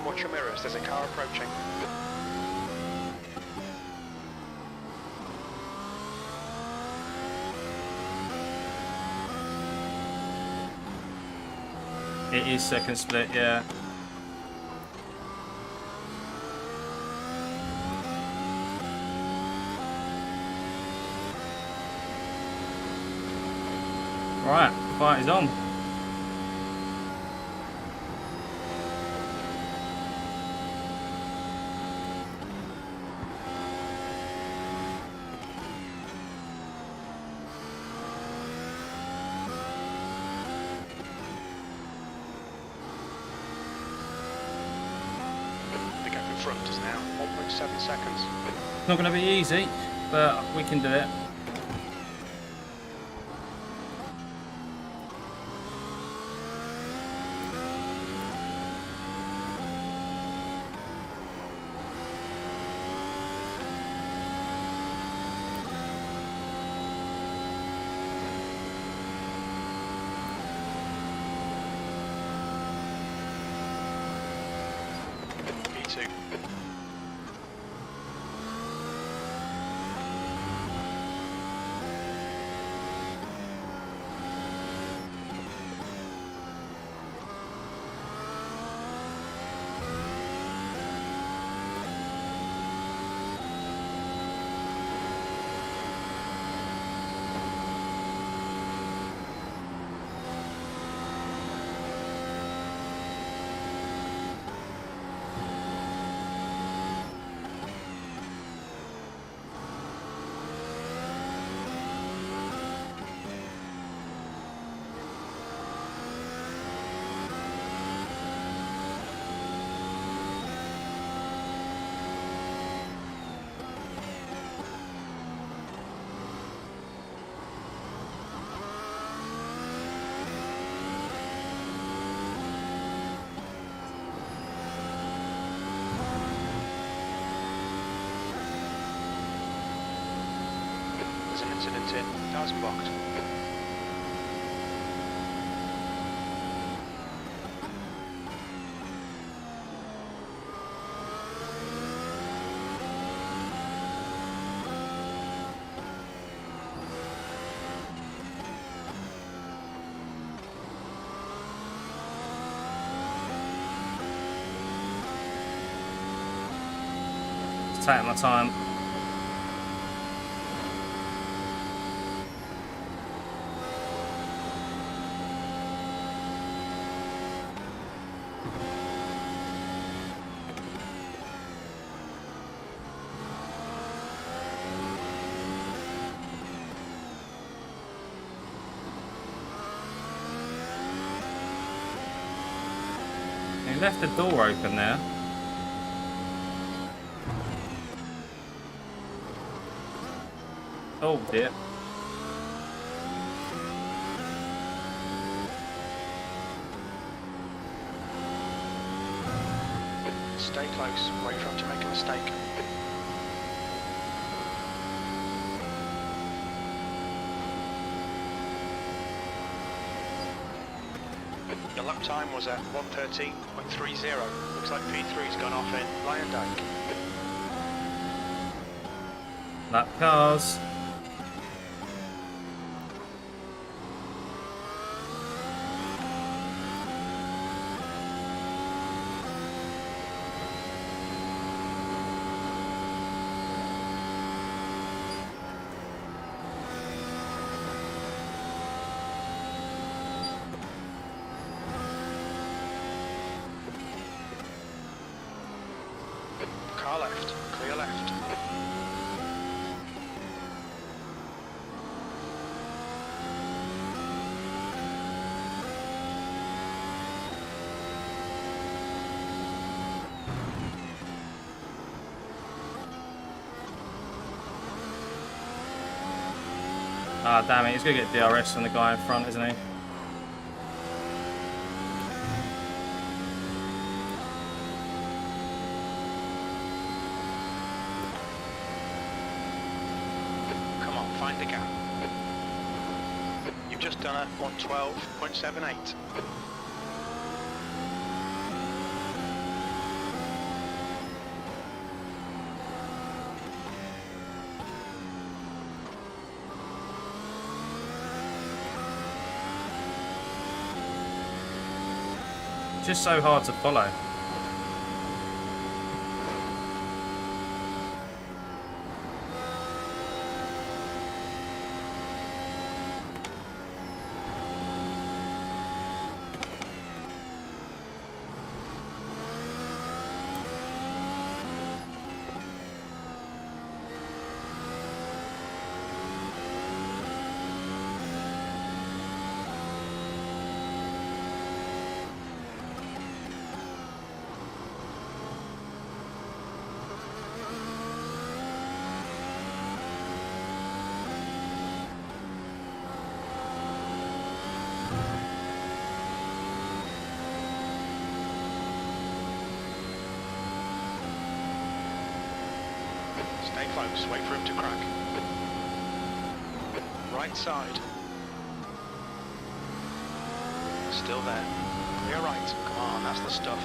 Watch your mirrors, there's a car approaching. It is second split, yeah. Right, fight is on. The gap in front is now 1.7 seconds. It's not going to be easy, but we can do it. V2. There's an incident in. Car's blocked. Just taking my time. He left the door open there. Oh dear. Stay close. Wait for him to make a mistake. The lap time was at 1:13.30. Looks like P3's gone off in Lyondike. Lap cars. Car left. Clear left. Ah, damn it. He's going to get DRS from the guy in front, isn't he? Come on, find the gap. You've just done a 1:12.78. Just so hard to follow. Stay close, wait for him to crack. Right side. Still there. Clear right. Come on, that's the stuff.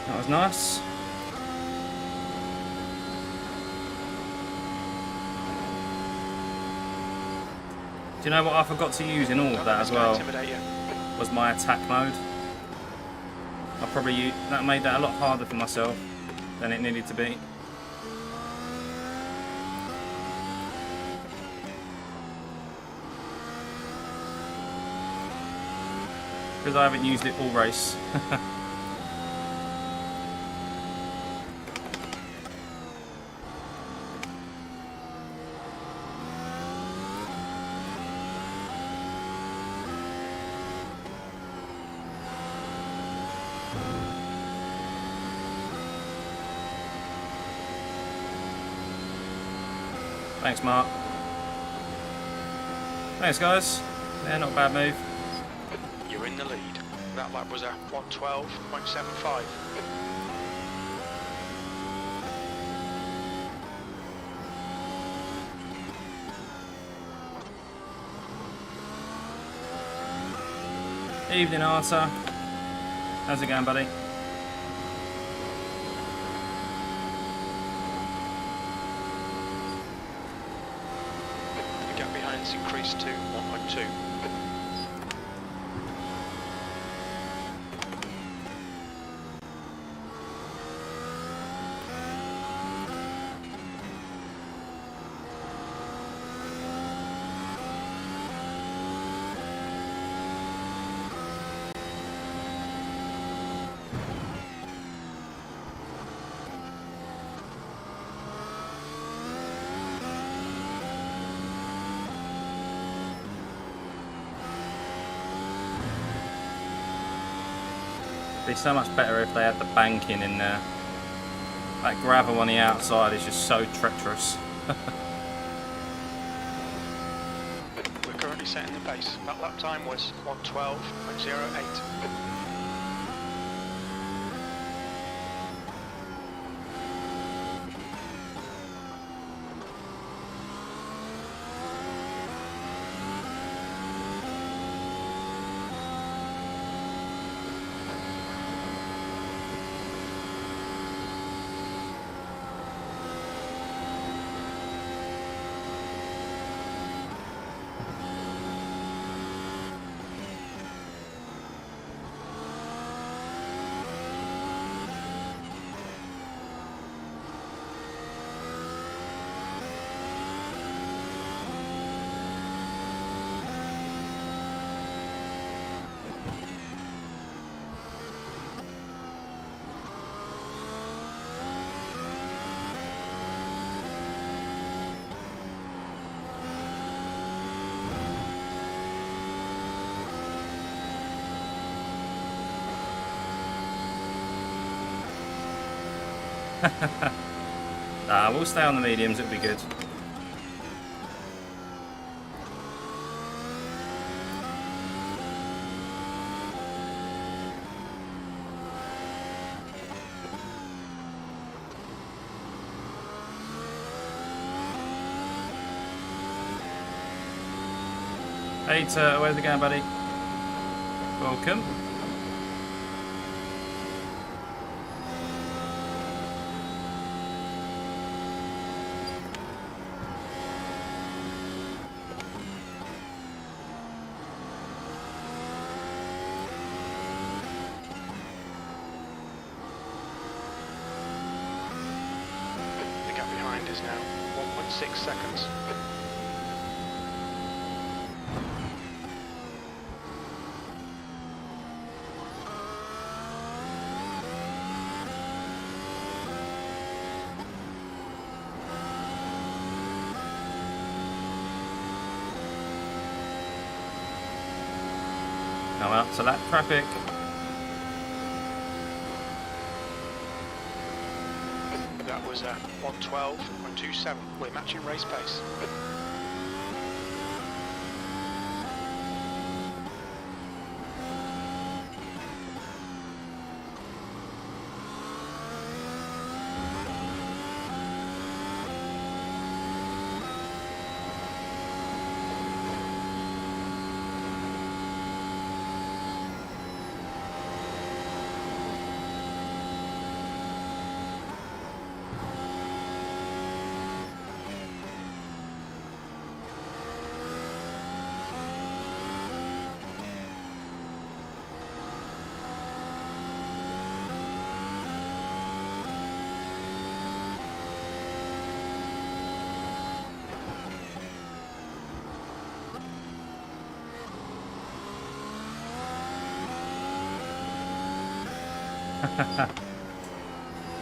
That was nice. Do you know what I forgot to use in all of that as well? Was my attack mode. I probably that made that a lot harder for myself than it needed to be. Because I haven't used it all race. Thanks, Mark. Thanks, guys. Yeah, not a bad move. You're in the lead. That lap was a 1:12.75. Evening, Arthur. How's it going, buddy? The gap behind's increased to 1.2. It'd be so much better if they had the banking in there. That gravel on the outside is just so treacherous. We're currently setting the pace. That lap time was 1:12.08. Nah, we'll stay on the mediums, it'll be good. Hey, where's it going, buddy? Welcome. The gap behind is now 1.6 seconds. Now out to that traffic. That was 1:12.27. We're matching race pace.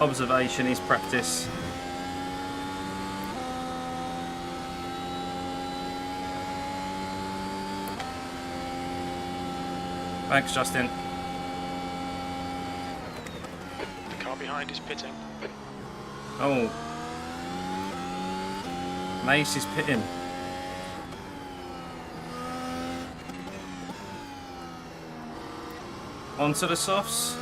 Observation is practice. Thanks, Justin. The car behind is pitting. Oh. Mace is pitting. Onto the softs.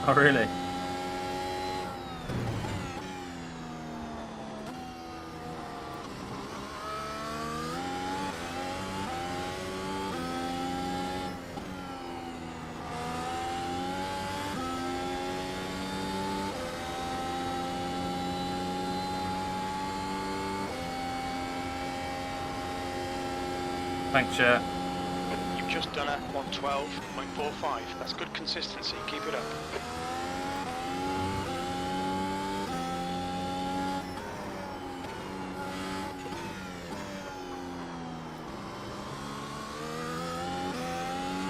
Oh, really? Thanks, Chair. You've just done a 112.45. That's good consistency. Keep it up.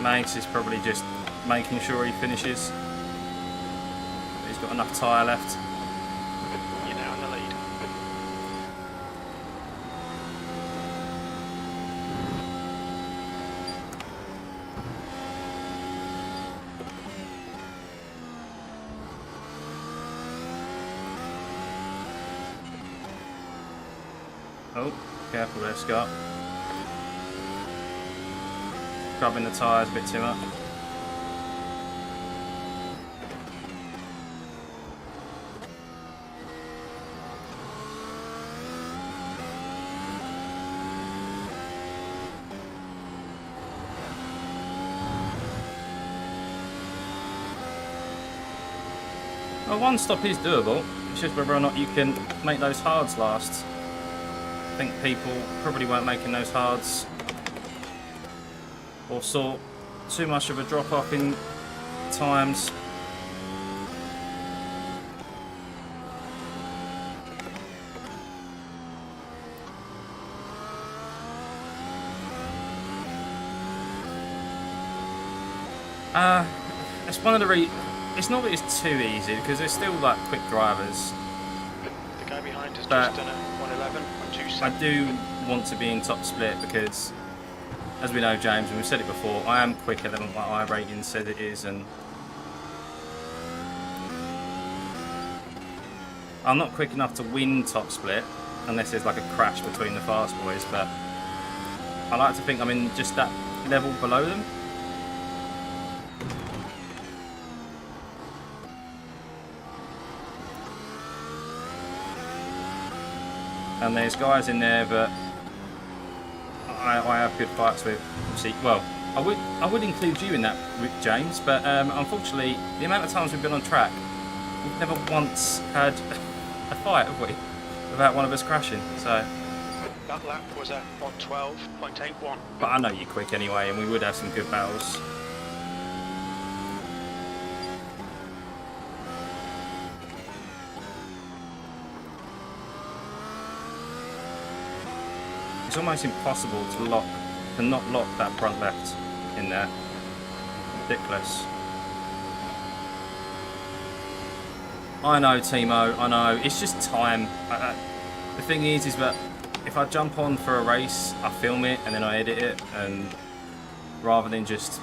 Mace is probably just making sure he finishes. He's got enough tyre left. You're now in the lead. Oh, careful there, Scott. Scrubbing the tyres a bit too much. Well, one stop is doable. It's just whether or not you can make those hards last. I think people probably weren't making those hards or saw too much of a drop off in times. It's one of the it's not that it's too easy because there's still like quick drivers. The guy behind has But just done a 111.27. I do want to be in top split because, as we know, James, and we've said it before, I am quicker than what my iRating said it is, and I'm not quick enough to win top split unless there's like a crash between the fast boys, but I like to think I'm in just that level below them. And there's guys in there that I have good fights with. See, well, I would include you in that, James, but unfortunately, the amount of times we've been on track, we've never once had a fight, have we? Without one of us crashing. So That lap was a 112.81. but I know you're quick anyway, and we would have some good battles. It's almost impossible to not lock that front left in there. Ridiculous. I know, Timo, I know. It's just time. The thing is that if I jump on for a race, I film it and then I edit it, and rather than just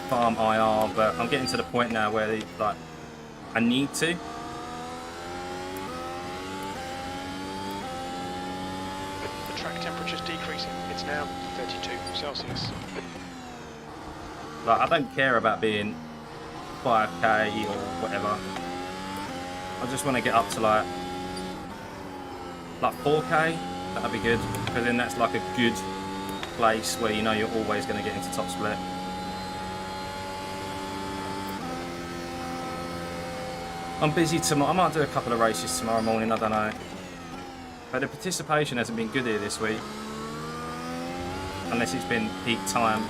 farm IR. But I'm getting to the point now where like I need to. Track temperature's decreasing. It's now 32 Celsius. Like, I don't care about being 5k or whatever. I just want to get up to like 4k. That'd be good, because then that's like a good place where you know you're always going to get into top split. I'm busy tomorrow. I might do a couple of races tomorrow morning, I don't know. But the participation hasn't been good here this week, unless it's been peak time.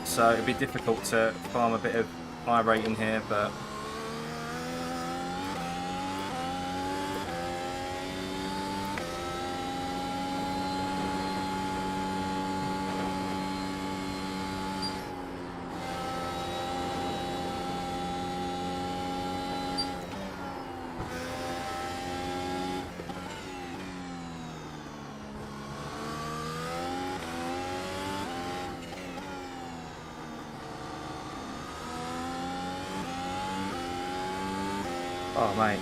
So it'd be difficult to farm a bit of iRating here, but oh mate,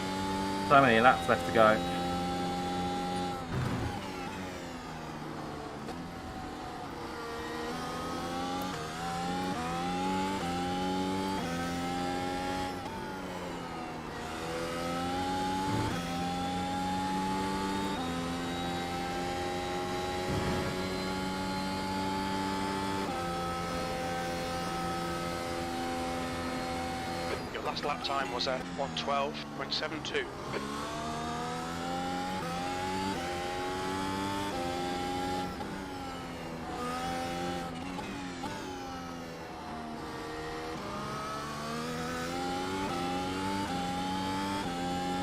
so many laps left to go. Your last lap time was a 112.72.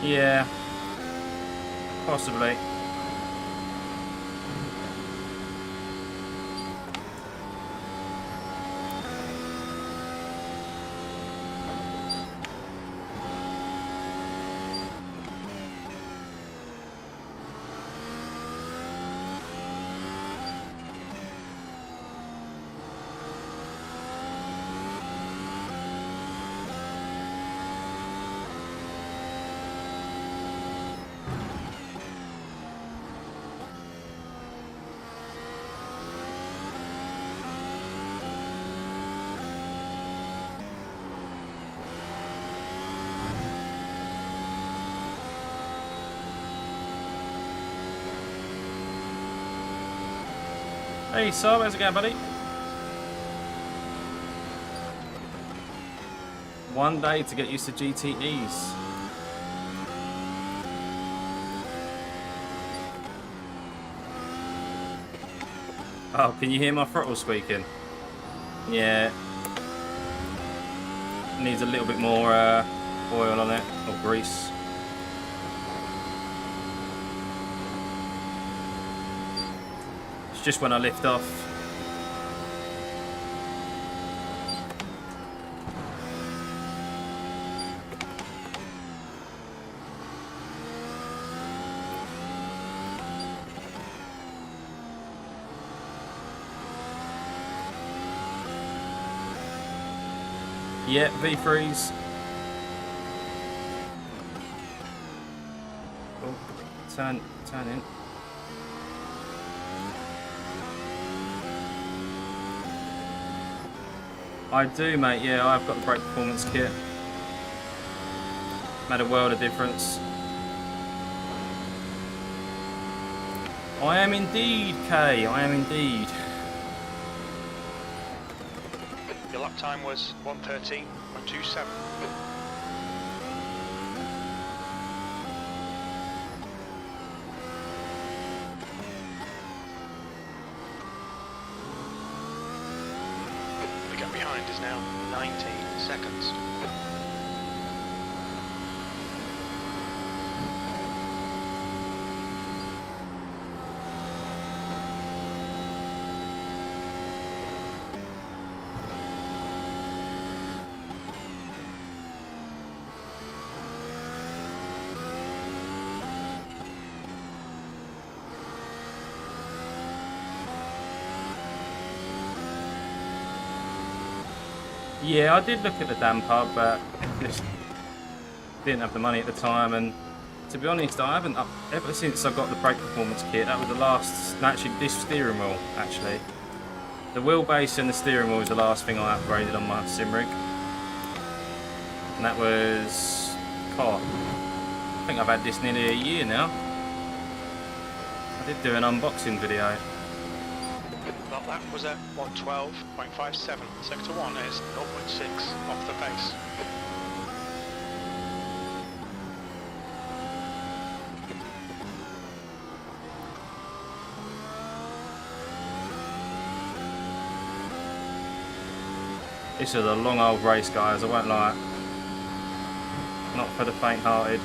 Yeah, possibly. Hey, so how's it going, buddy? One day to get used to GTEs. Oh, can you hear my throttle squeaking? Yeah. Needs a little bit more oil on it, or grease. It's just when I lift off. Yeah, V3s. Oh, turn in. I do, mate. Yeah, I've got the brake performance kit. Made a world of difference. I am indeed, Kay. I am indeed. Your lap time was 1:13.27. The gap behind is now 19 seconds. Yeah, I did look at the damper, but just didn't have the money at the time. And to be honest, I haven't ever since I got the brake performance kit. That was the last. Actually, this steering wheel. Actually, the wheelbase and the steering wheel was the last thing I upgraded on my sim rig, and that was. God, I think I've had this nearly a year now. I did do an unboxing video. Well, that was a 112.57. Sector 1 is 0.6 off the pace. This is a long old race, guys, I won't lie. Not for the faint-hearted.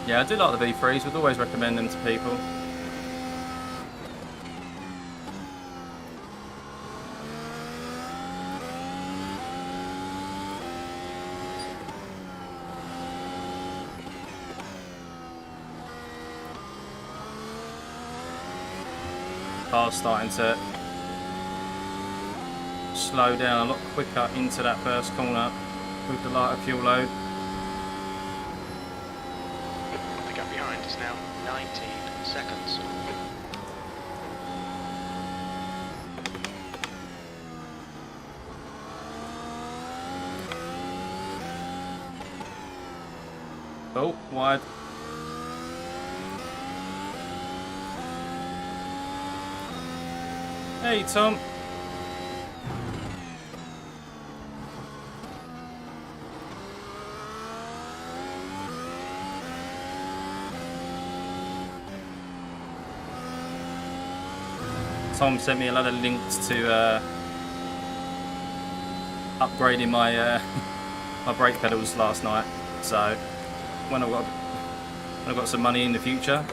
Yeah, I do like the V3s, would always recommend them to people. Car's starting to slow down a lot quicker into that first corner with the lighter fuel load. behind is now 19 seconds. Oh, wide. Hey, Tom. Tom sent me a lot of links to upgrading my my brake pedals last night. So when I've got some money in the future,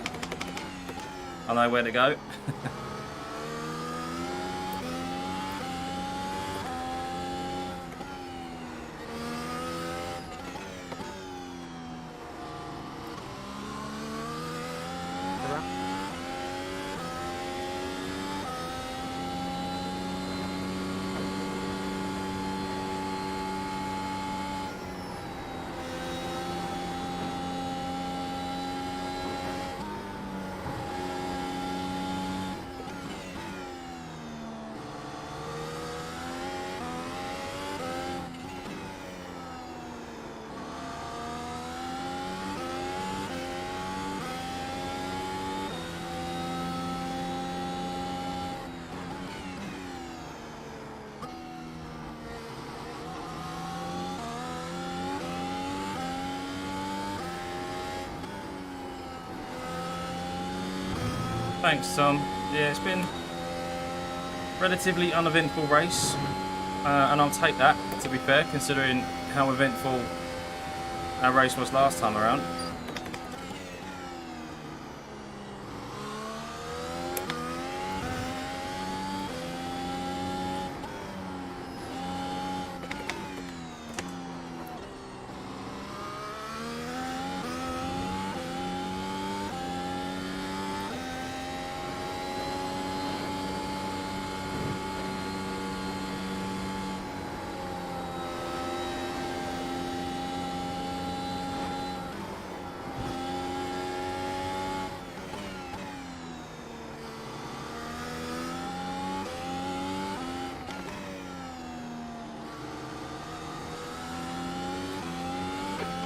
I know where to go. Thanks, Tom. Yeah, it's been a relatively uneventful race, and I'll take that, to be fair, considering how eventful our race was last time around.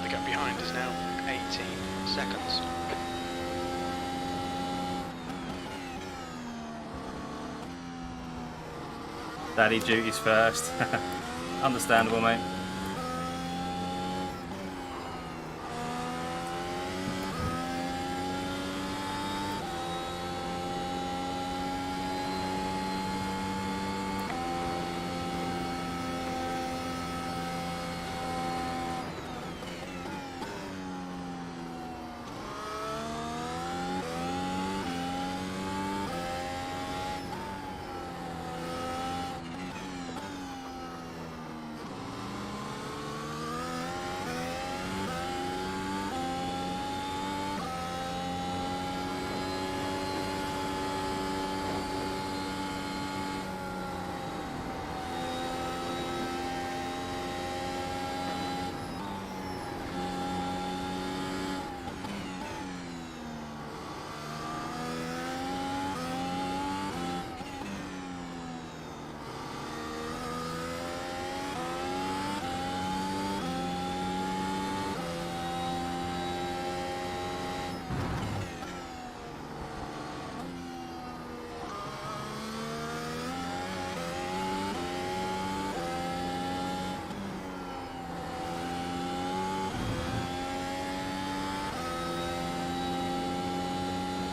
The gap behind is now 18 seconds. Daddy duties first. Understandable, mate.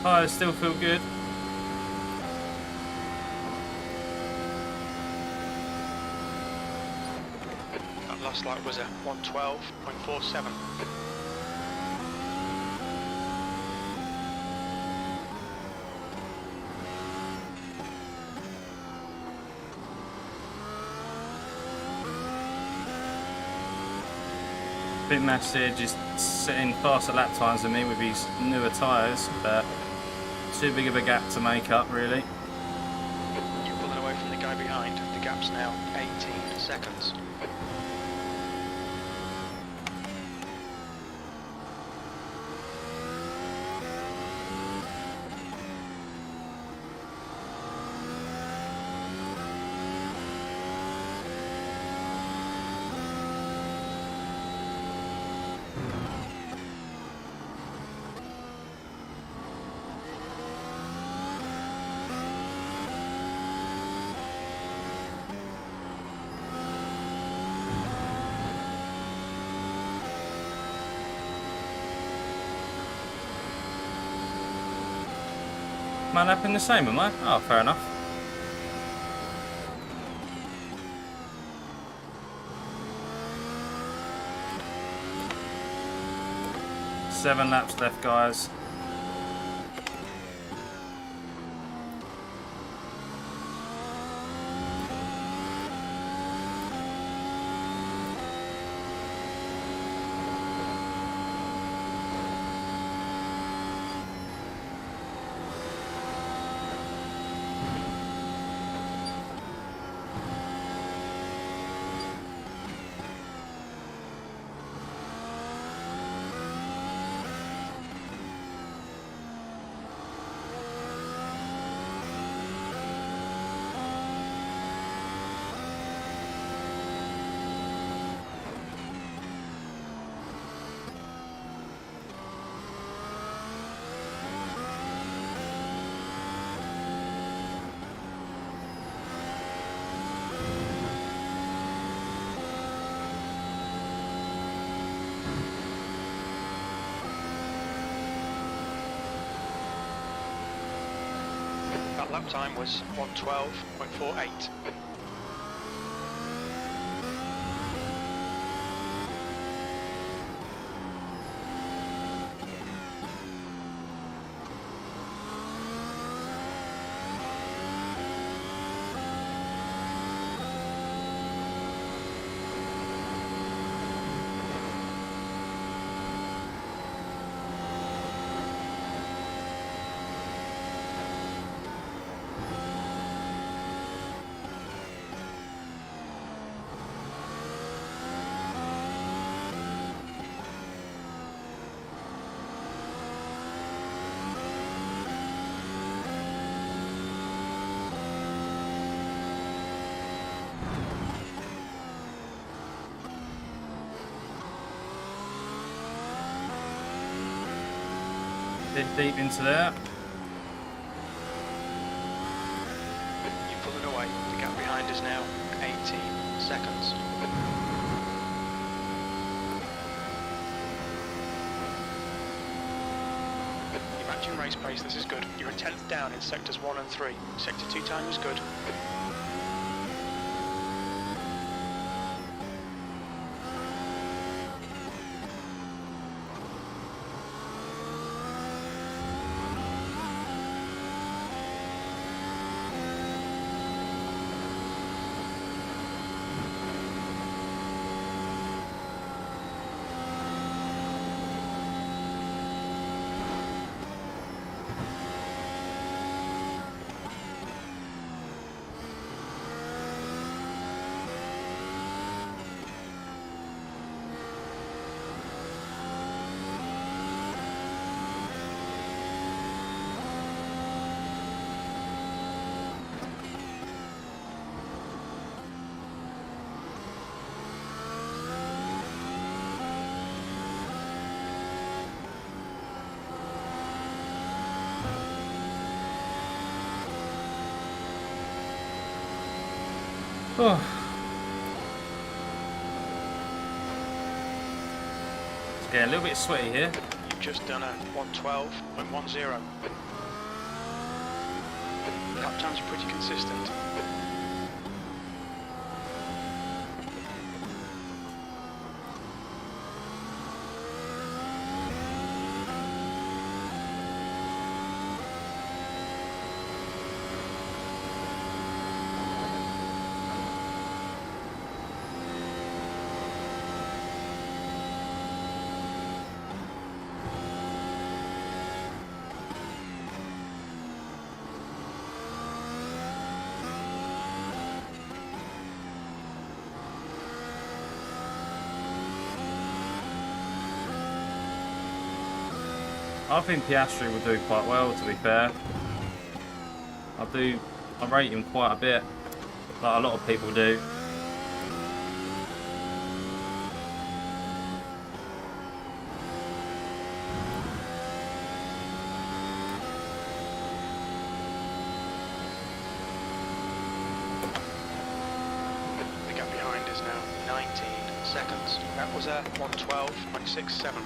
I still feel good. That last lap was a 112.47. I think Massage is setting faster lap times than me with his newer tyres, but too big of a gap to make up, really. You're pulling away from the guy behind. The gap's now 18 seconds. Am I lapping the same, am I? Oh, fair enough. Seven laps left, guys. That lap time was 1:12.48. Bit deep into there. You're pulling away. The gap behind is now 18 seconds. You're matching race pace, this is good. You're a tenth down in sectors 1 and 3. Sector 2 time is good. Oh. It's getting a little bit sweaty here. You've just done a 1:12.10. Lap times are pretty consistent. I think Piastri will do quite well, to be fair. I rate him quite a bit, like a lot of people do. The gap behind is now 19 seconds. That was a 1:12.67.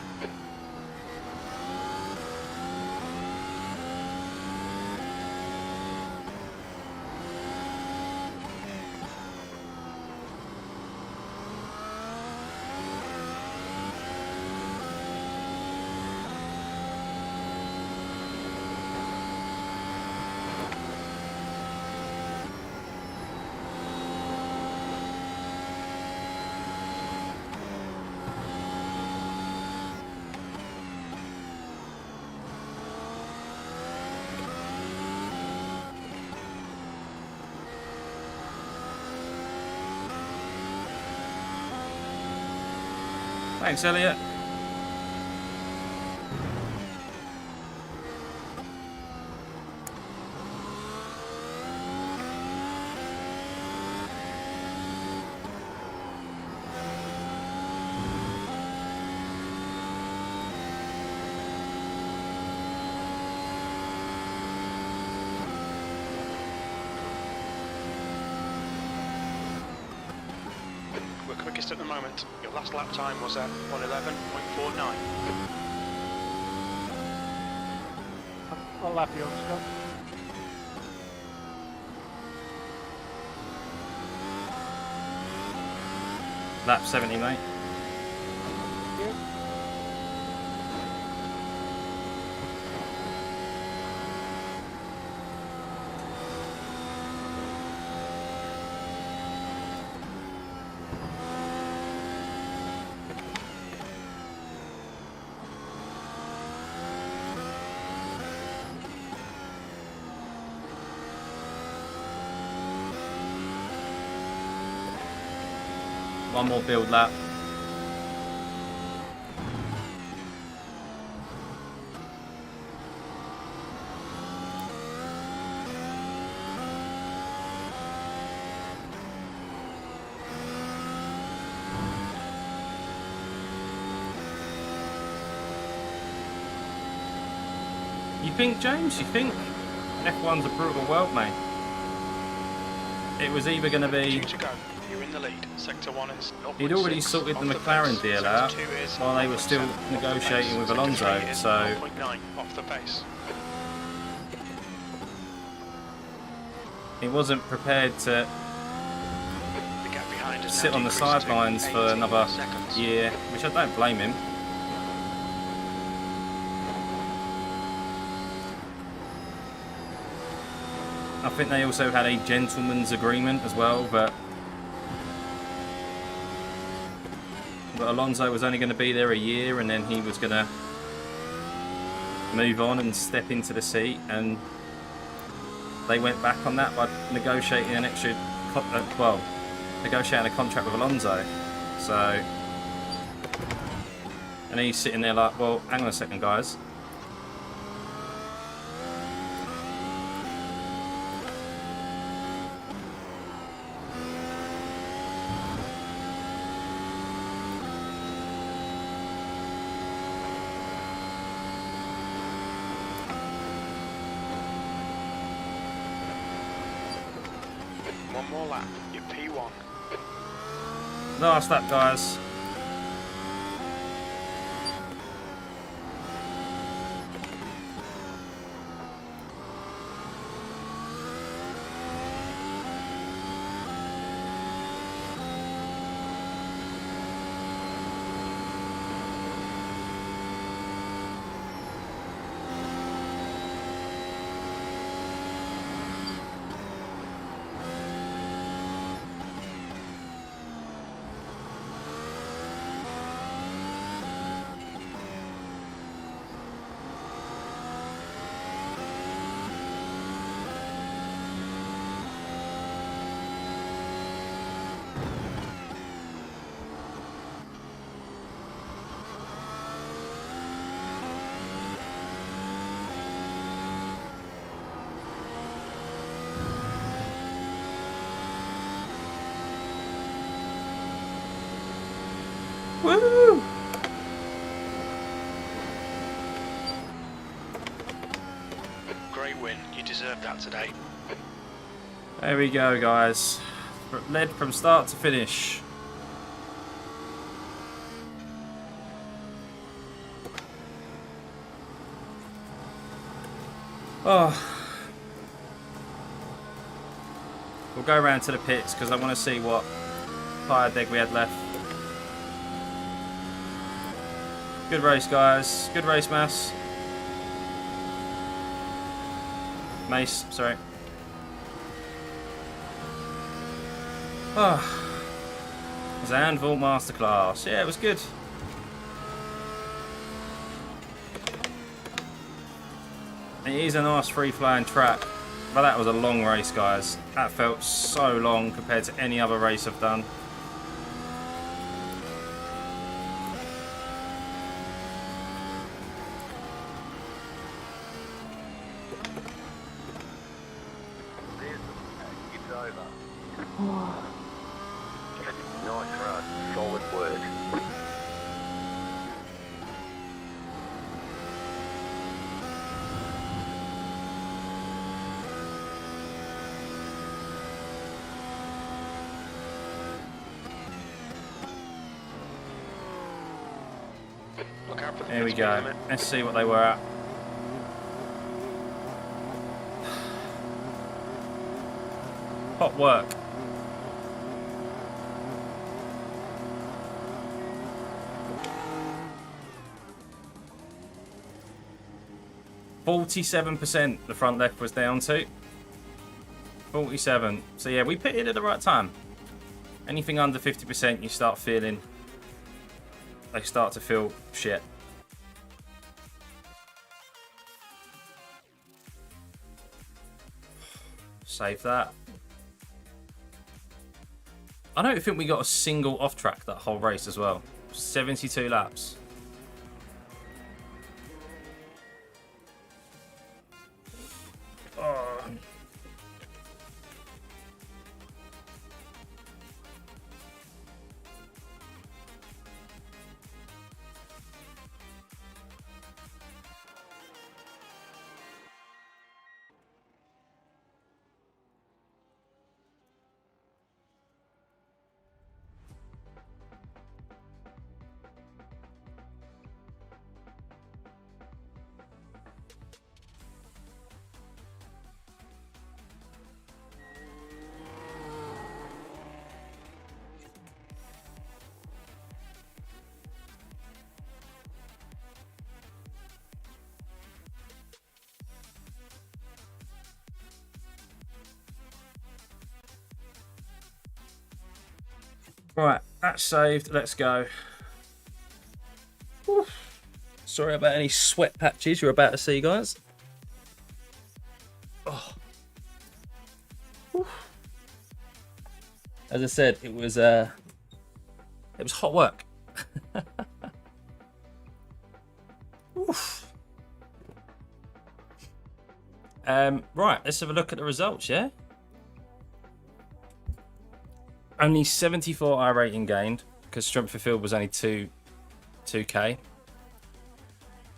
Thanks, Elliot. We're quickest at the moment. Your last lap time was at 1:11.49. I'll lap you on, Scott. Lap 70, mate. Yeah. One more build lap. You think, James? You think? F1's a brutal world, mate. It was either going to be... To go. You're in the lead. Sector 1 is 0.6. He'd already sorted the Mclaren deal out while they were still negotiating with Alonso, so... 0.9 off the pace. He wasn't prepared to The gap behind has sit now on the decreased to sidelines for 18 another seconds. year, which I don't blame him. I think they also had a gentleman's agreement as well, but Alonso was only going to be there a year and then he was going to move on and step into the seat, and they went back on that by negotiating an extra, negotiating a contract with Alonso. So, and he's sitting there like, well, hang on a second, guys. One more lap. You're P1. Last lap, guys. Woo! Great win. You deserved that today. There we go, guys. Led from start to finish. Oh. We'll go around to the pits because I want to see what tyre deg we had left. Good race, guys. Good race, Mass. Mace, sorry. Oh. Zandvoort Masterclass. Yeah, it was good. It is a nice free-flowing track, but that was a long race, guys. That felt so long compared to any other race I've done. Look out for the Here we 50 go. limit. Let's see what they were at. Hot work. %47% the front left was down to. 47. So yeah, we pitted at the right time. Anything under 50%, you start feeling. They start to feel shit. Save that. I don't think we got a single off track that whole race as well. 72 laps. Oh. Right, that's saved. Let's go. Whew. Sorry about any sweat patches you're about to see, guys. Oh. Whew. As I said, it was hot work. Right, let's have a look at the results, yeah? Only 74 iRating gained, because strength of field was only 2k.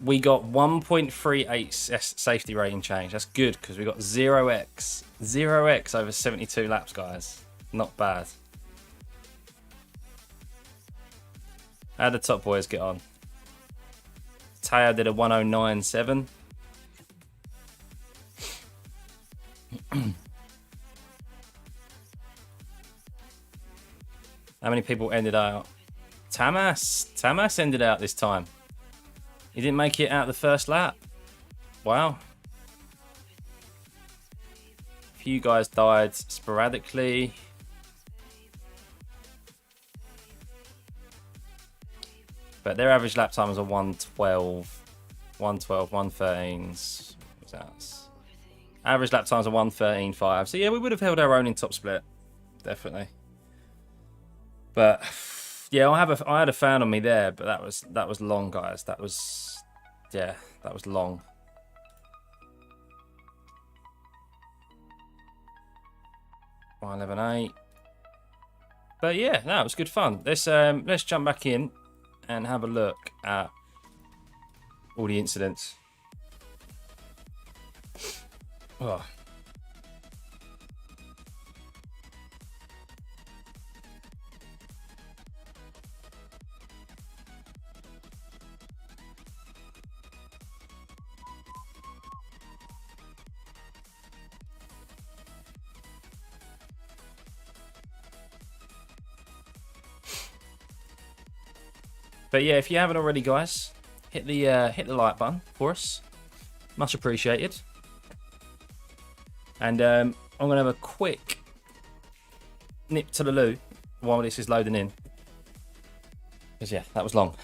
We got 1.38 safety rating change. That's good, because we got 0x. 0x over 72 laps, guys. Not bad. How did the top boys get on? Taya did a 109.7. How many people ended out? Tamas ended out this time. He didn't make it out the first lap. Wow. A few guys died sporadically. But their average lap time was a 112. 113s. What's that? Average lap times are 113.5. So yeah, we would have held our own in top split. Definitely. But yeah, I had a fan on me there, but that was long, guys. That was long. $111.8. But yeah, no, it was good fun. Let's jump back in and have a look at all the incidents. Oh. But yeah, if you haven't already, guys, hit the like button for us. Much appreciated. And I'm gonna have a quick nip to the loo while this is loading in. Because yeah, that was long.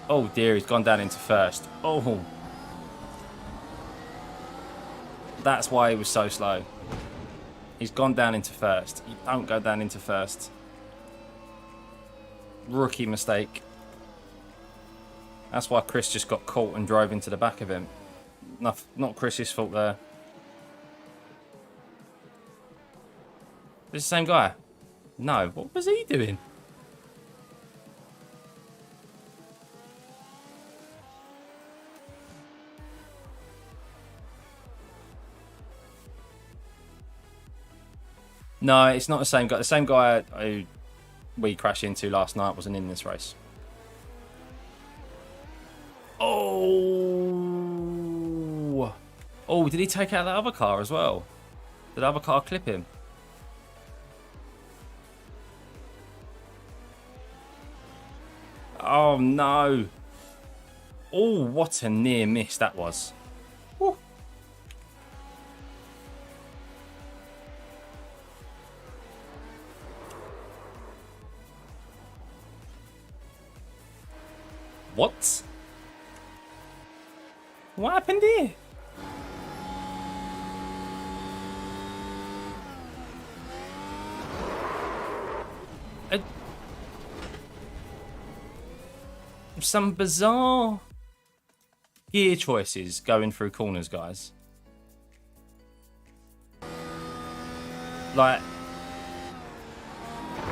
Oh dear, he's gone down into first. Oh. That's why he was so slow. He's gone down into first. You don't go down into first. Rookie mistake. That's why Chris just got caught and drove into the back of him. Not Chris's fault there. This is the same guy? No, what was he doing? No, it's not the same guy. The same guy who we crashed into last night wasn't in this race. Oh! Oh, did he take out that other car as well? Did the other car clip him? Oh no! Oh, what a near miss that was. Woo. What? What happened here? Some bizarre gear choices going through corners, guys. Like,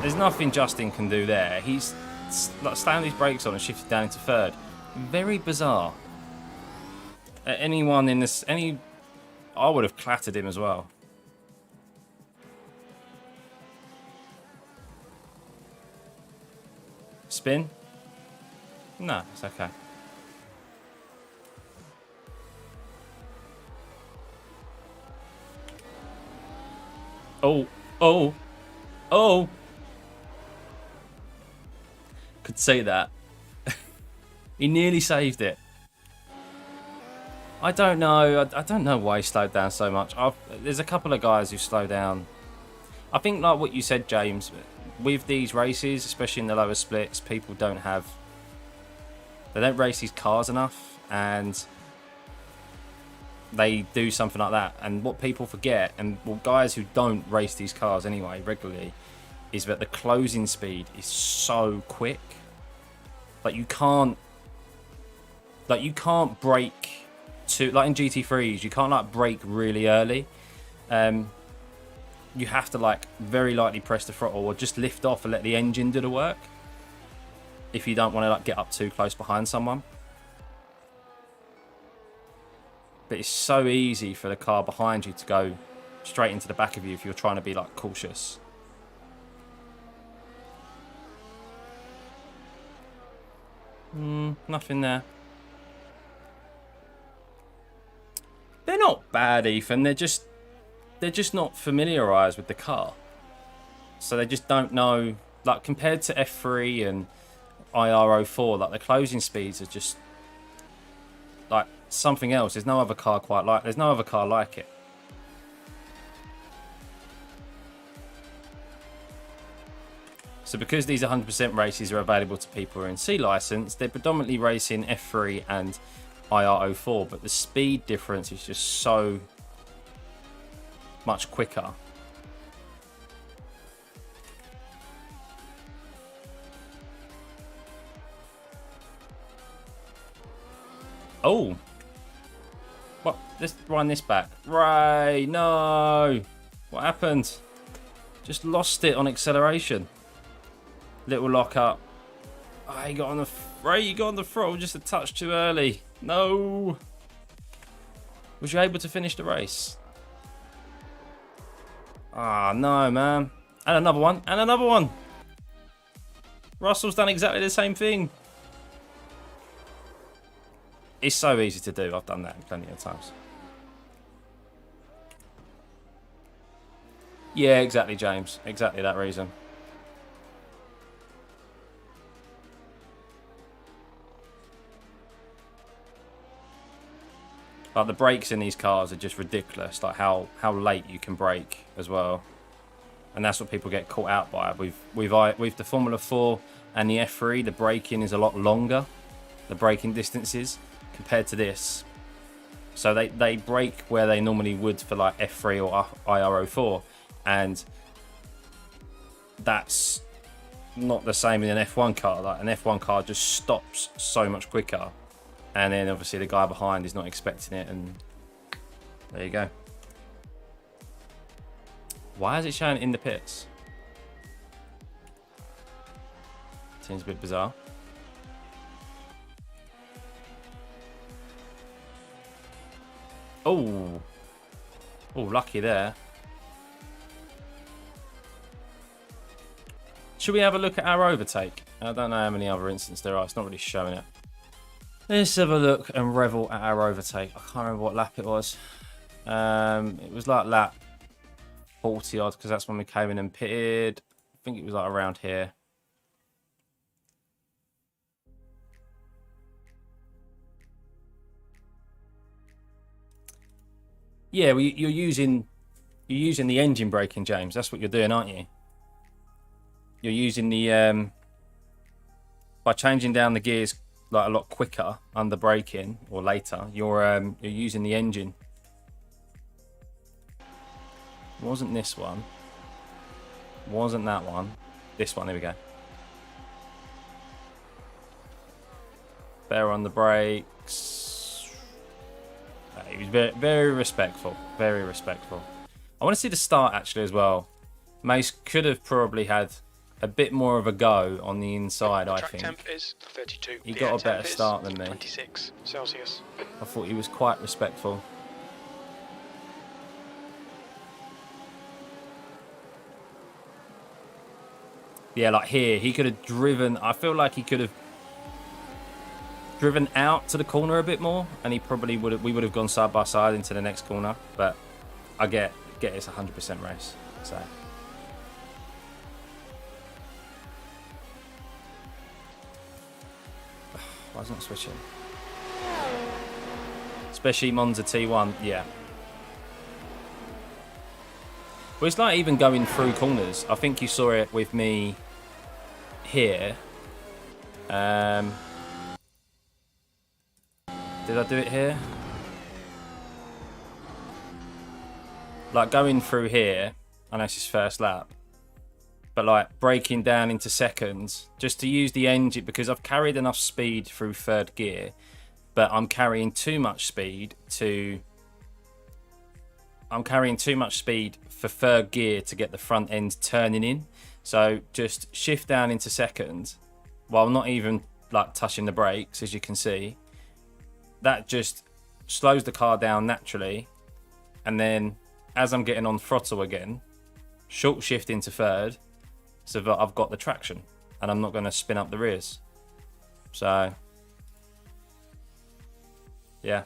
there's nothing Justin can do there. He's like slammed his brakes on and shifted down into third. Very bizarre. Anyone in this, I would have clattered him as well. Spin? No, it's okay. Oh, oh, oh. Could say that. He nearly saved it. I don't know. I don't know why he slowed down so much. There's a couple of guys who slow down. I think like what you said, James, with these races, especially in the lower splits, people don't race these cars enough, and they do something like that. And what people forget, and well, guys who don't race these cars anyway regularly, is that the closing speed is so quick. Like you can't brake to, like in GT3s, you can't like brake really early. You have to like very lightly press the throttle or just lift off and let the engine do the work. If you don't want to like get up too close behind someone. But it's so easy for the car behind you to go straight into the back of you if you're trying to be like cautious. Nothing there. They're not bad, Ethan. They're just not familiarized with the car. So they just don't know, like compared to F3 and IR04, like the closing speeds are just like something else. There's no other car like it. So because these 100% races are available to people who are in C license, they're predominantly racing F3 and IR04, but the speed difference is just so much quicker. Oh, what? Let's run this back. Right, no. What happened? Just lost it on acceleration. Little lock up. Oh, you got on the you got on the throttle just a touch too early. No. Was you able to finish the race? Ah, no, man. And another one. And another one. Russell's done exactly the same thing. It's so easy to do. I've done that plenty of times. Yeah, exactly, James. Exactly that reason. Like the brakes in these cars are just ridiculous. Like how late you can brake as well, and that's what people get caught out by. With the Formula 4 and the F3, the braking is a lot longer. the braking distances compared to this. So they brake where they normally would for like F3 or IR04, and that's not the same in an F1 car. Like an F1 car just stops so much quicker, and then obviously the guy behind is not expecting it, and there you go. Why is it showing in the pits? Seems a bit bizarre. Oh, lucky there. Should we have a look at our overtake? I don't know how many other incidents there are. It's not really showing it. Let's have a look and revel at our overtake. I can't remember what lap it was. It was like lap 40 odd, because that's when we came in and pitted. I think it was like around here. Yeah, well, you're using the engine braking, James. That's what you're doing, aren't you? You're using the by changing down the gears like a lot quicker under braking or later. You're using the engine. Wasn't this one? Wasn't that one? This one. Here we go. Bear on the brakes. He was very, very respectful. Very respectful. I want to see the start actually as well. Mace could have probably had a bit more of a go on the inside, I think. Temp is 32. He got a better start than me. 26 Celsius. I thought he was quite respectful. Yeah, like here, he could have driven. I feel like he could have driven out to the corner a bit more, and he probably would have. We would have gone side by side into the next corner. But I get it's a 100% race. So why is it not switching? Especially Monza T1, yeah. Well, it's like even going through corners. I think you saw it with me here. Did I do it here? Like going through here, I know it's his first lap, but like breaking down into seconds just to use the engine, because I've carried enough speed through third gear, but I'm carrying too much speed for third gear to get the front end turning in. So just shift down into second while not even like touching the brakes, as you can see. That just slows the car down naturally, and then as I'm getting on throttle again, short shift into third, so that I've got the traction and I'm not going to spin up the rears. So yeah,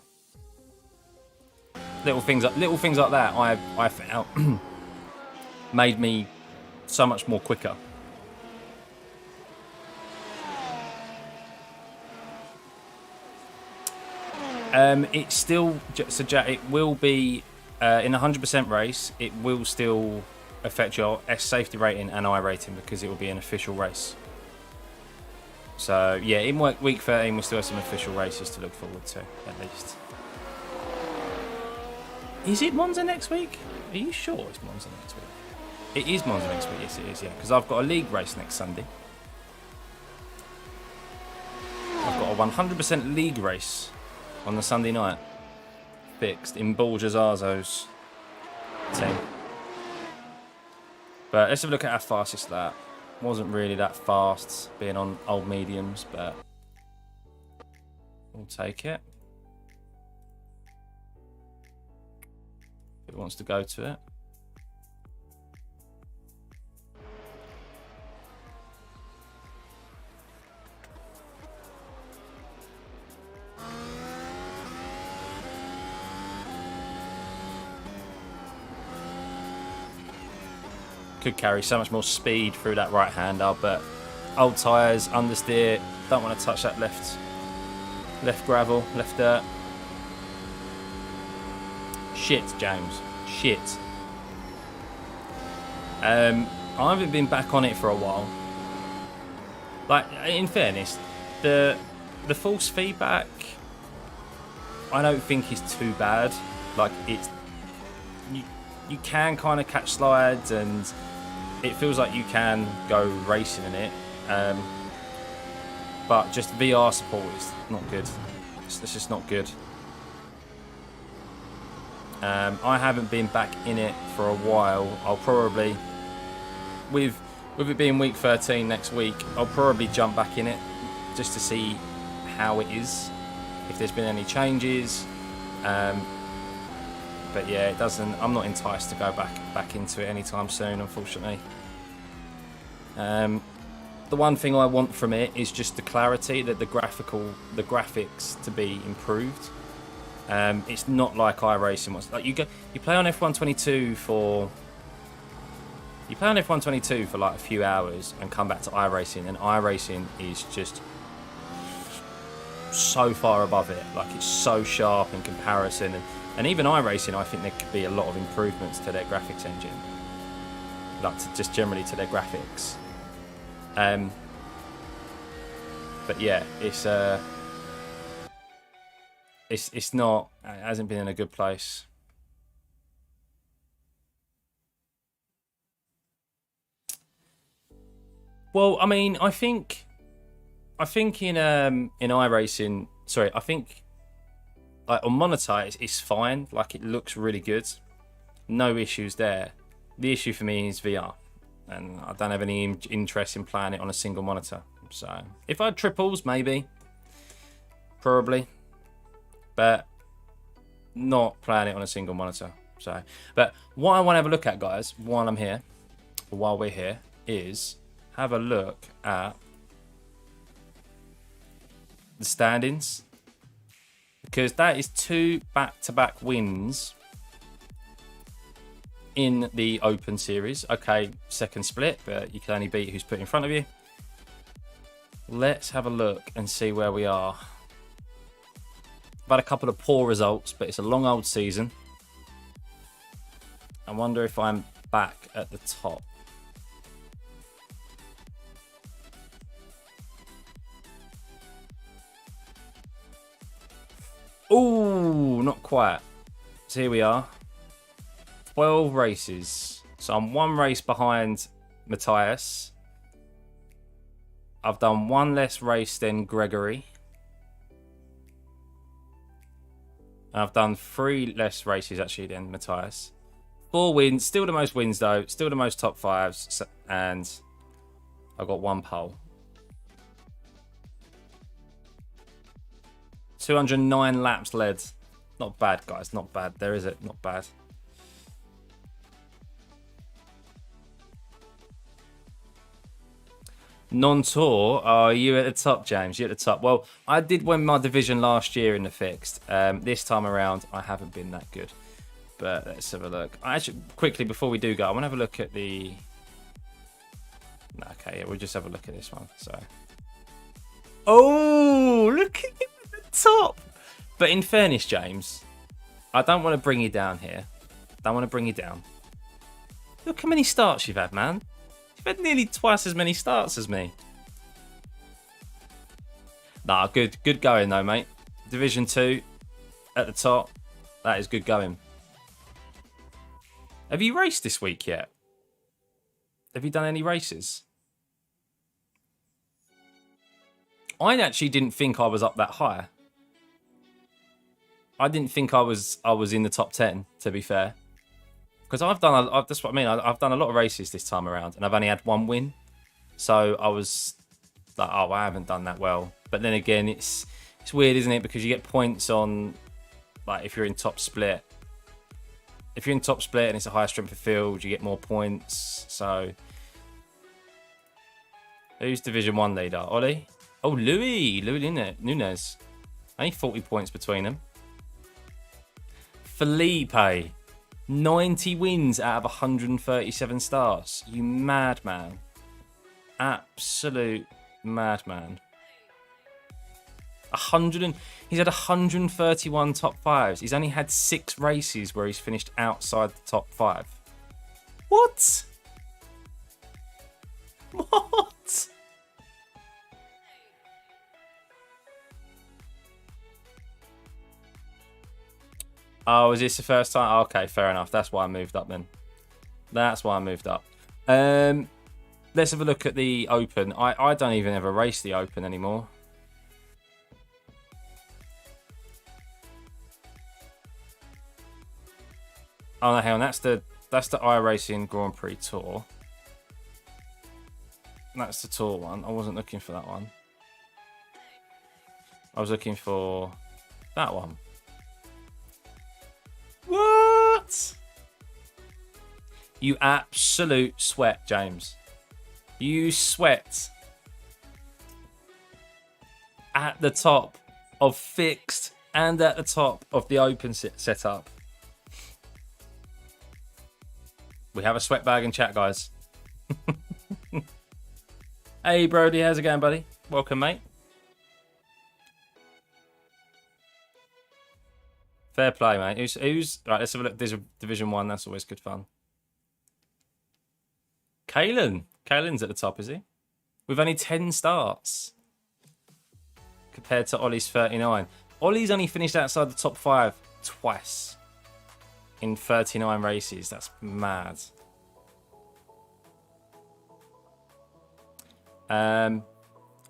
little things like that I found made me so much more quicker. It's still, so Jack, it will be in a 100% race, it will still affect your S safety rating and I rating, because it will be an official race. So yeah, in week 13 we still have some official races to look forward to, at least. Is it Monza next week? Are you sure it's Monza next week? It is Monza next week, yes it is, yeah, because I've got a league race next Sunday. I've got a 100% league race on the Sunday night, fixed in Borges Arzo's team. But let's have a look at how fastest that. Wasn't really that fast, being on old mediums, but we'll take it. If it wants to go to it. Could carry so much more speed through that right hander, but old tyres, understeer, don't want to touch that left gravel, left dirt. Shit, James, shit. I haven't been back on it for a while. Like, in fairness, the the force feedback, I don't think is too bad. Like, it's you can kind of catch slides, and it feels like you can go racing in it. But just VR support is not good. It's just not good. I haven't been back in it for a while. I'll probably, with it being week 13 next week, I'll probably jump back in it just to see how it is, if there's been any changes. But yeah, it doesn't. I'm not enticed to go back into it anytime soon, unfortunately. The one thing I want from it is just the clarity, that the graphics to be improved. It's not like iRacing was. Like you play on F122 for like a few hours and come back to iRacing, and iRacing is just so far above it. Like, it's so sharp in comparison, and even iRacing, I think there could be a lot of improvements to their graphics engine, like just generally to their graphics. But yeah, it's not. It hasn't been in a good place. Well, I mean, I think in iRacing, sorry, I think like on monitor it's fine. Like, it looks really good, no issues there. The issue for me is VR, and I don't have any interest in playing it on a single monitor. So if I had triples, maybe, probably, but not playing it on a single monitor. So, but what I want to have a look at, guys, while we're here, is have a look at the standings, because that is 2 back-to-back wins in the Open Series. Okay, second split, but you can only beat who's put in front of you. Let's have a look and see where we are. I've had a couple of poor results, but it's a long old season. I wonder if I'm back at the top. Ooh, not quite. So here we are. 12 races. So I'm 1 race behind Matthias. I've done 1 less race than Gregory. I've done 3 less races actually than Matthias. 4 wins. Still the most wins though. Still the most top 5s. And I've got 1 pole. 209 laps led. Not bad, guys. Not bad. There is it. Not bad. Non-tour. Oh, you at the top, James. You at the top. Well, I did win my division last year in the fixed. This time around, I haven't been that good. But let's have a look. Actually, quickly before we do go, I want to have a look at the. Okay, yeah, we'll just have a look at this one. So. Oh, look at him at the top. But in fairness, James, I don't want to bring you down here. Don't want to bring you down. Look how many starts you've had, man. You've had nearly twice as many starts as me. Nah, good going though, mate. Division 2 at the top. That is good going. Have you raced this week yet? Have you done any races? I actually didn't think I was up that high. I didn't think I was in the top 10, to be fair. Because that's what I mean. I've done a lot of races this time around, and I've only had 1 win. So I was like, oh, I haven't done that well. But then again, it's weird, isn't it? Because you get points on, like, if you're in top split. If you're in top split and it's a higher strength of field, you get more points. So, who's Division 1 leader? Ollie? Oh, Louis Nunes. Only 40 points between them. Felipe. 90 wins out of 137 starts. You madman. Absolute madman. He's had 131 top 5s. He's only had 6 races where he's finished outside the top 5. What? What? Oh, is this the first time? Okay, fair enough. That's why I moved up then. That's why I moved up. Let's have a look at the Open. I don't even ever race the Open anymore. Oh no, hang on. That's the iRacing Grand Prix Tour. That's the Tour one. I wasn't looking for that one. I was looking for that one. What? You absolute sweat, James. You sweat at the top of fixed and at the top of the Open setup. We have a sweat bag in chat, guys. Hey, Brody, how's it going, buddy? Welcome, mate. Fair play, mate. Who's right? Let's have a look. There's a Division 1. That's always good fun. Kalen's at the top, is he? With only 10 starts compared to Ollie's 39. Ollie's only finished outside the top 5 twice in 39 races. That's mad. I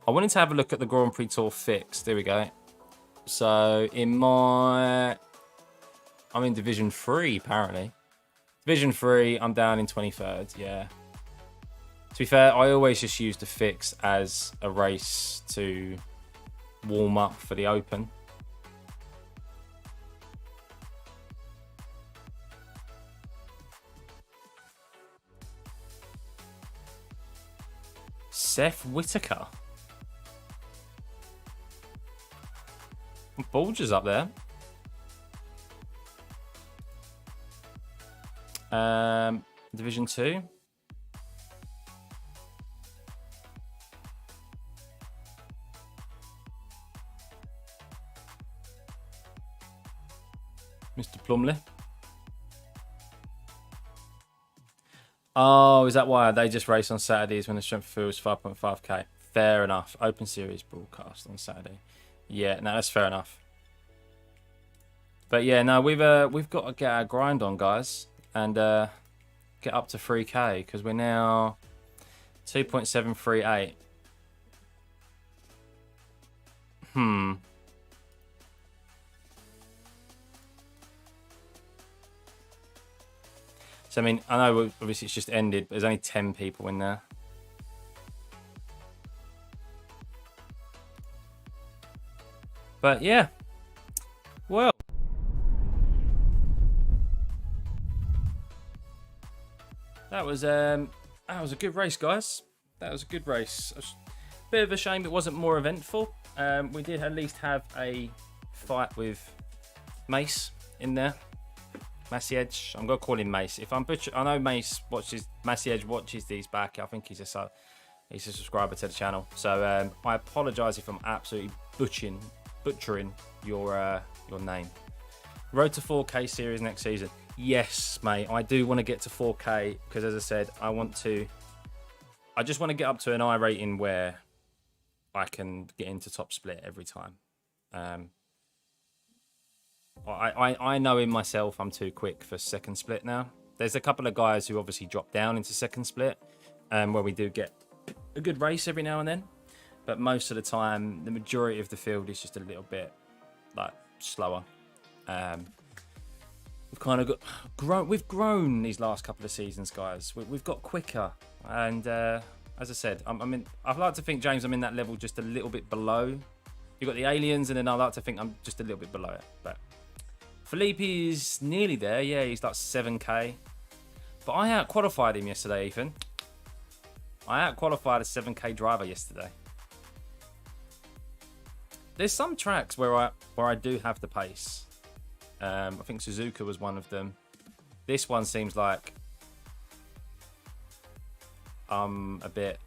wanted to have a look at the Grand Prix Tour fixed. There we go. So I'm in Division 3 apparently. Division 3, I'm down in 23rd, yeah. To be fair, I always just use the fix as a race to warm up for the Open. Seth Whitaker. Bulger's up there. Division 2. Mr. Plumley. Oh, is that why they just race on Saturdays when the strength of field is 5.5k? Fair enough. Open Series broadcast on Saturday. Yeah, no, that's fair enough. But yeah, no, we've got to get our grind on, guys, and get up to 3k because we're now 2.738. So I mean, I know obviously it's just ended, but there's only 10 people in there. But yeah, well, that was a good race, guys. That was a good race. A bit of a shame it wasn't more eventful. We did at least have a fight with Mace in there. Massey Edge. I'm gonna call him Mace. If I'm butcher, I know Mace watches. Massey Edge watches these back. I think he's a subscriber to the channel. So I apologise if I'm absolutely butchering your name. Road to 4K series next season. Yes, mate. I do want to get to 4K because, as I said, I just want to get up to an I rating where I can get into top split every time. I know in myself I'm too quick for second split now. There's a couple of guys who obviously drop down into second split, where we do get a good race every now and then. But most of the time, the majority of the field is just a little bit like slower. We've kind of grown these last couple of seasons, guys. We've got quicker, and as I said, I'd like to think, James, I'm in that level just a little bit below. You've got the aliens, and then I like to think I'm just a little bit below it. But Felipe is nearly there. Yeah, he's like 7k. But I out-qualified him yesterday, Ethan. I out-qualified a 7k driver yesterday. There's some tracks where I do have the pace. I think Suzuka was one of them. This one seems like I'm a bit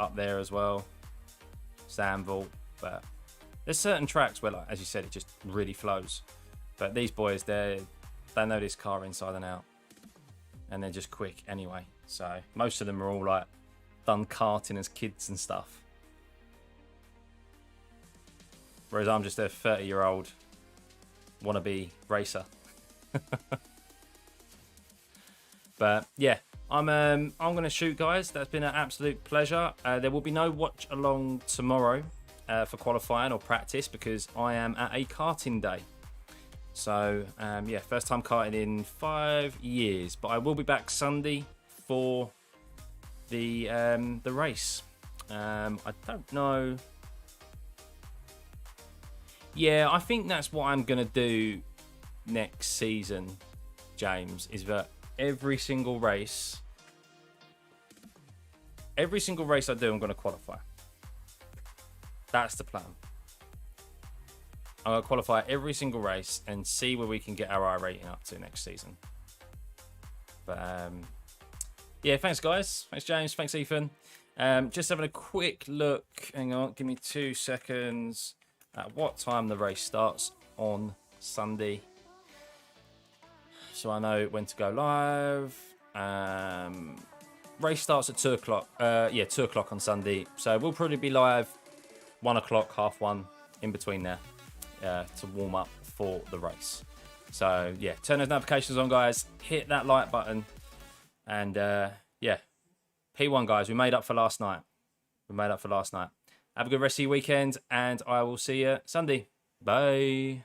up there as well. Zandvoort, but there's certain tracks where, like, as you said, it just really flows. But these boys, they know this car inside and out, and they're just quick anyway. So most of them are all like done karting as kids and stuff. Whereas I'm just a 30-year-old wannabe racer. But yeah, I'm gonna shoot, guys. That's been an absolute pleasure. There will be no watch along tomorrow for qualifying or practice because I am at a karting day. So yeah, first time karting in 5 years. But I will be back Sunday for the race. I don't know. Yeah, I think that's what I'm gonna do next season, James. Is that every single race I do, I'm gonna qualify. That's the plan. I'm gonna qualify every single race and see where we can get our I rating up to next season. But yeah, thanks guys. Thanks James. Thanks Ethan. Just having a quick look. Hang on, give me 2 seconds. At what time the race starts on Sunday, so I know when to go live. Race starts at 2 o'clock. Yeah, 2 o'clock on Sunday. So we'll probably be live 1 o'clock, 1:30, in between there, to warm up for the race. So yeah, turn those notifications on, guys. Hit that like button, and yeah, P1 guys, we made up for last night. Have a good rest of your weekend, and I will see you Sunday. Bye.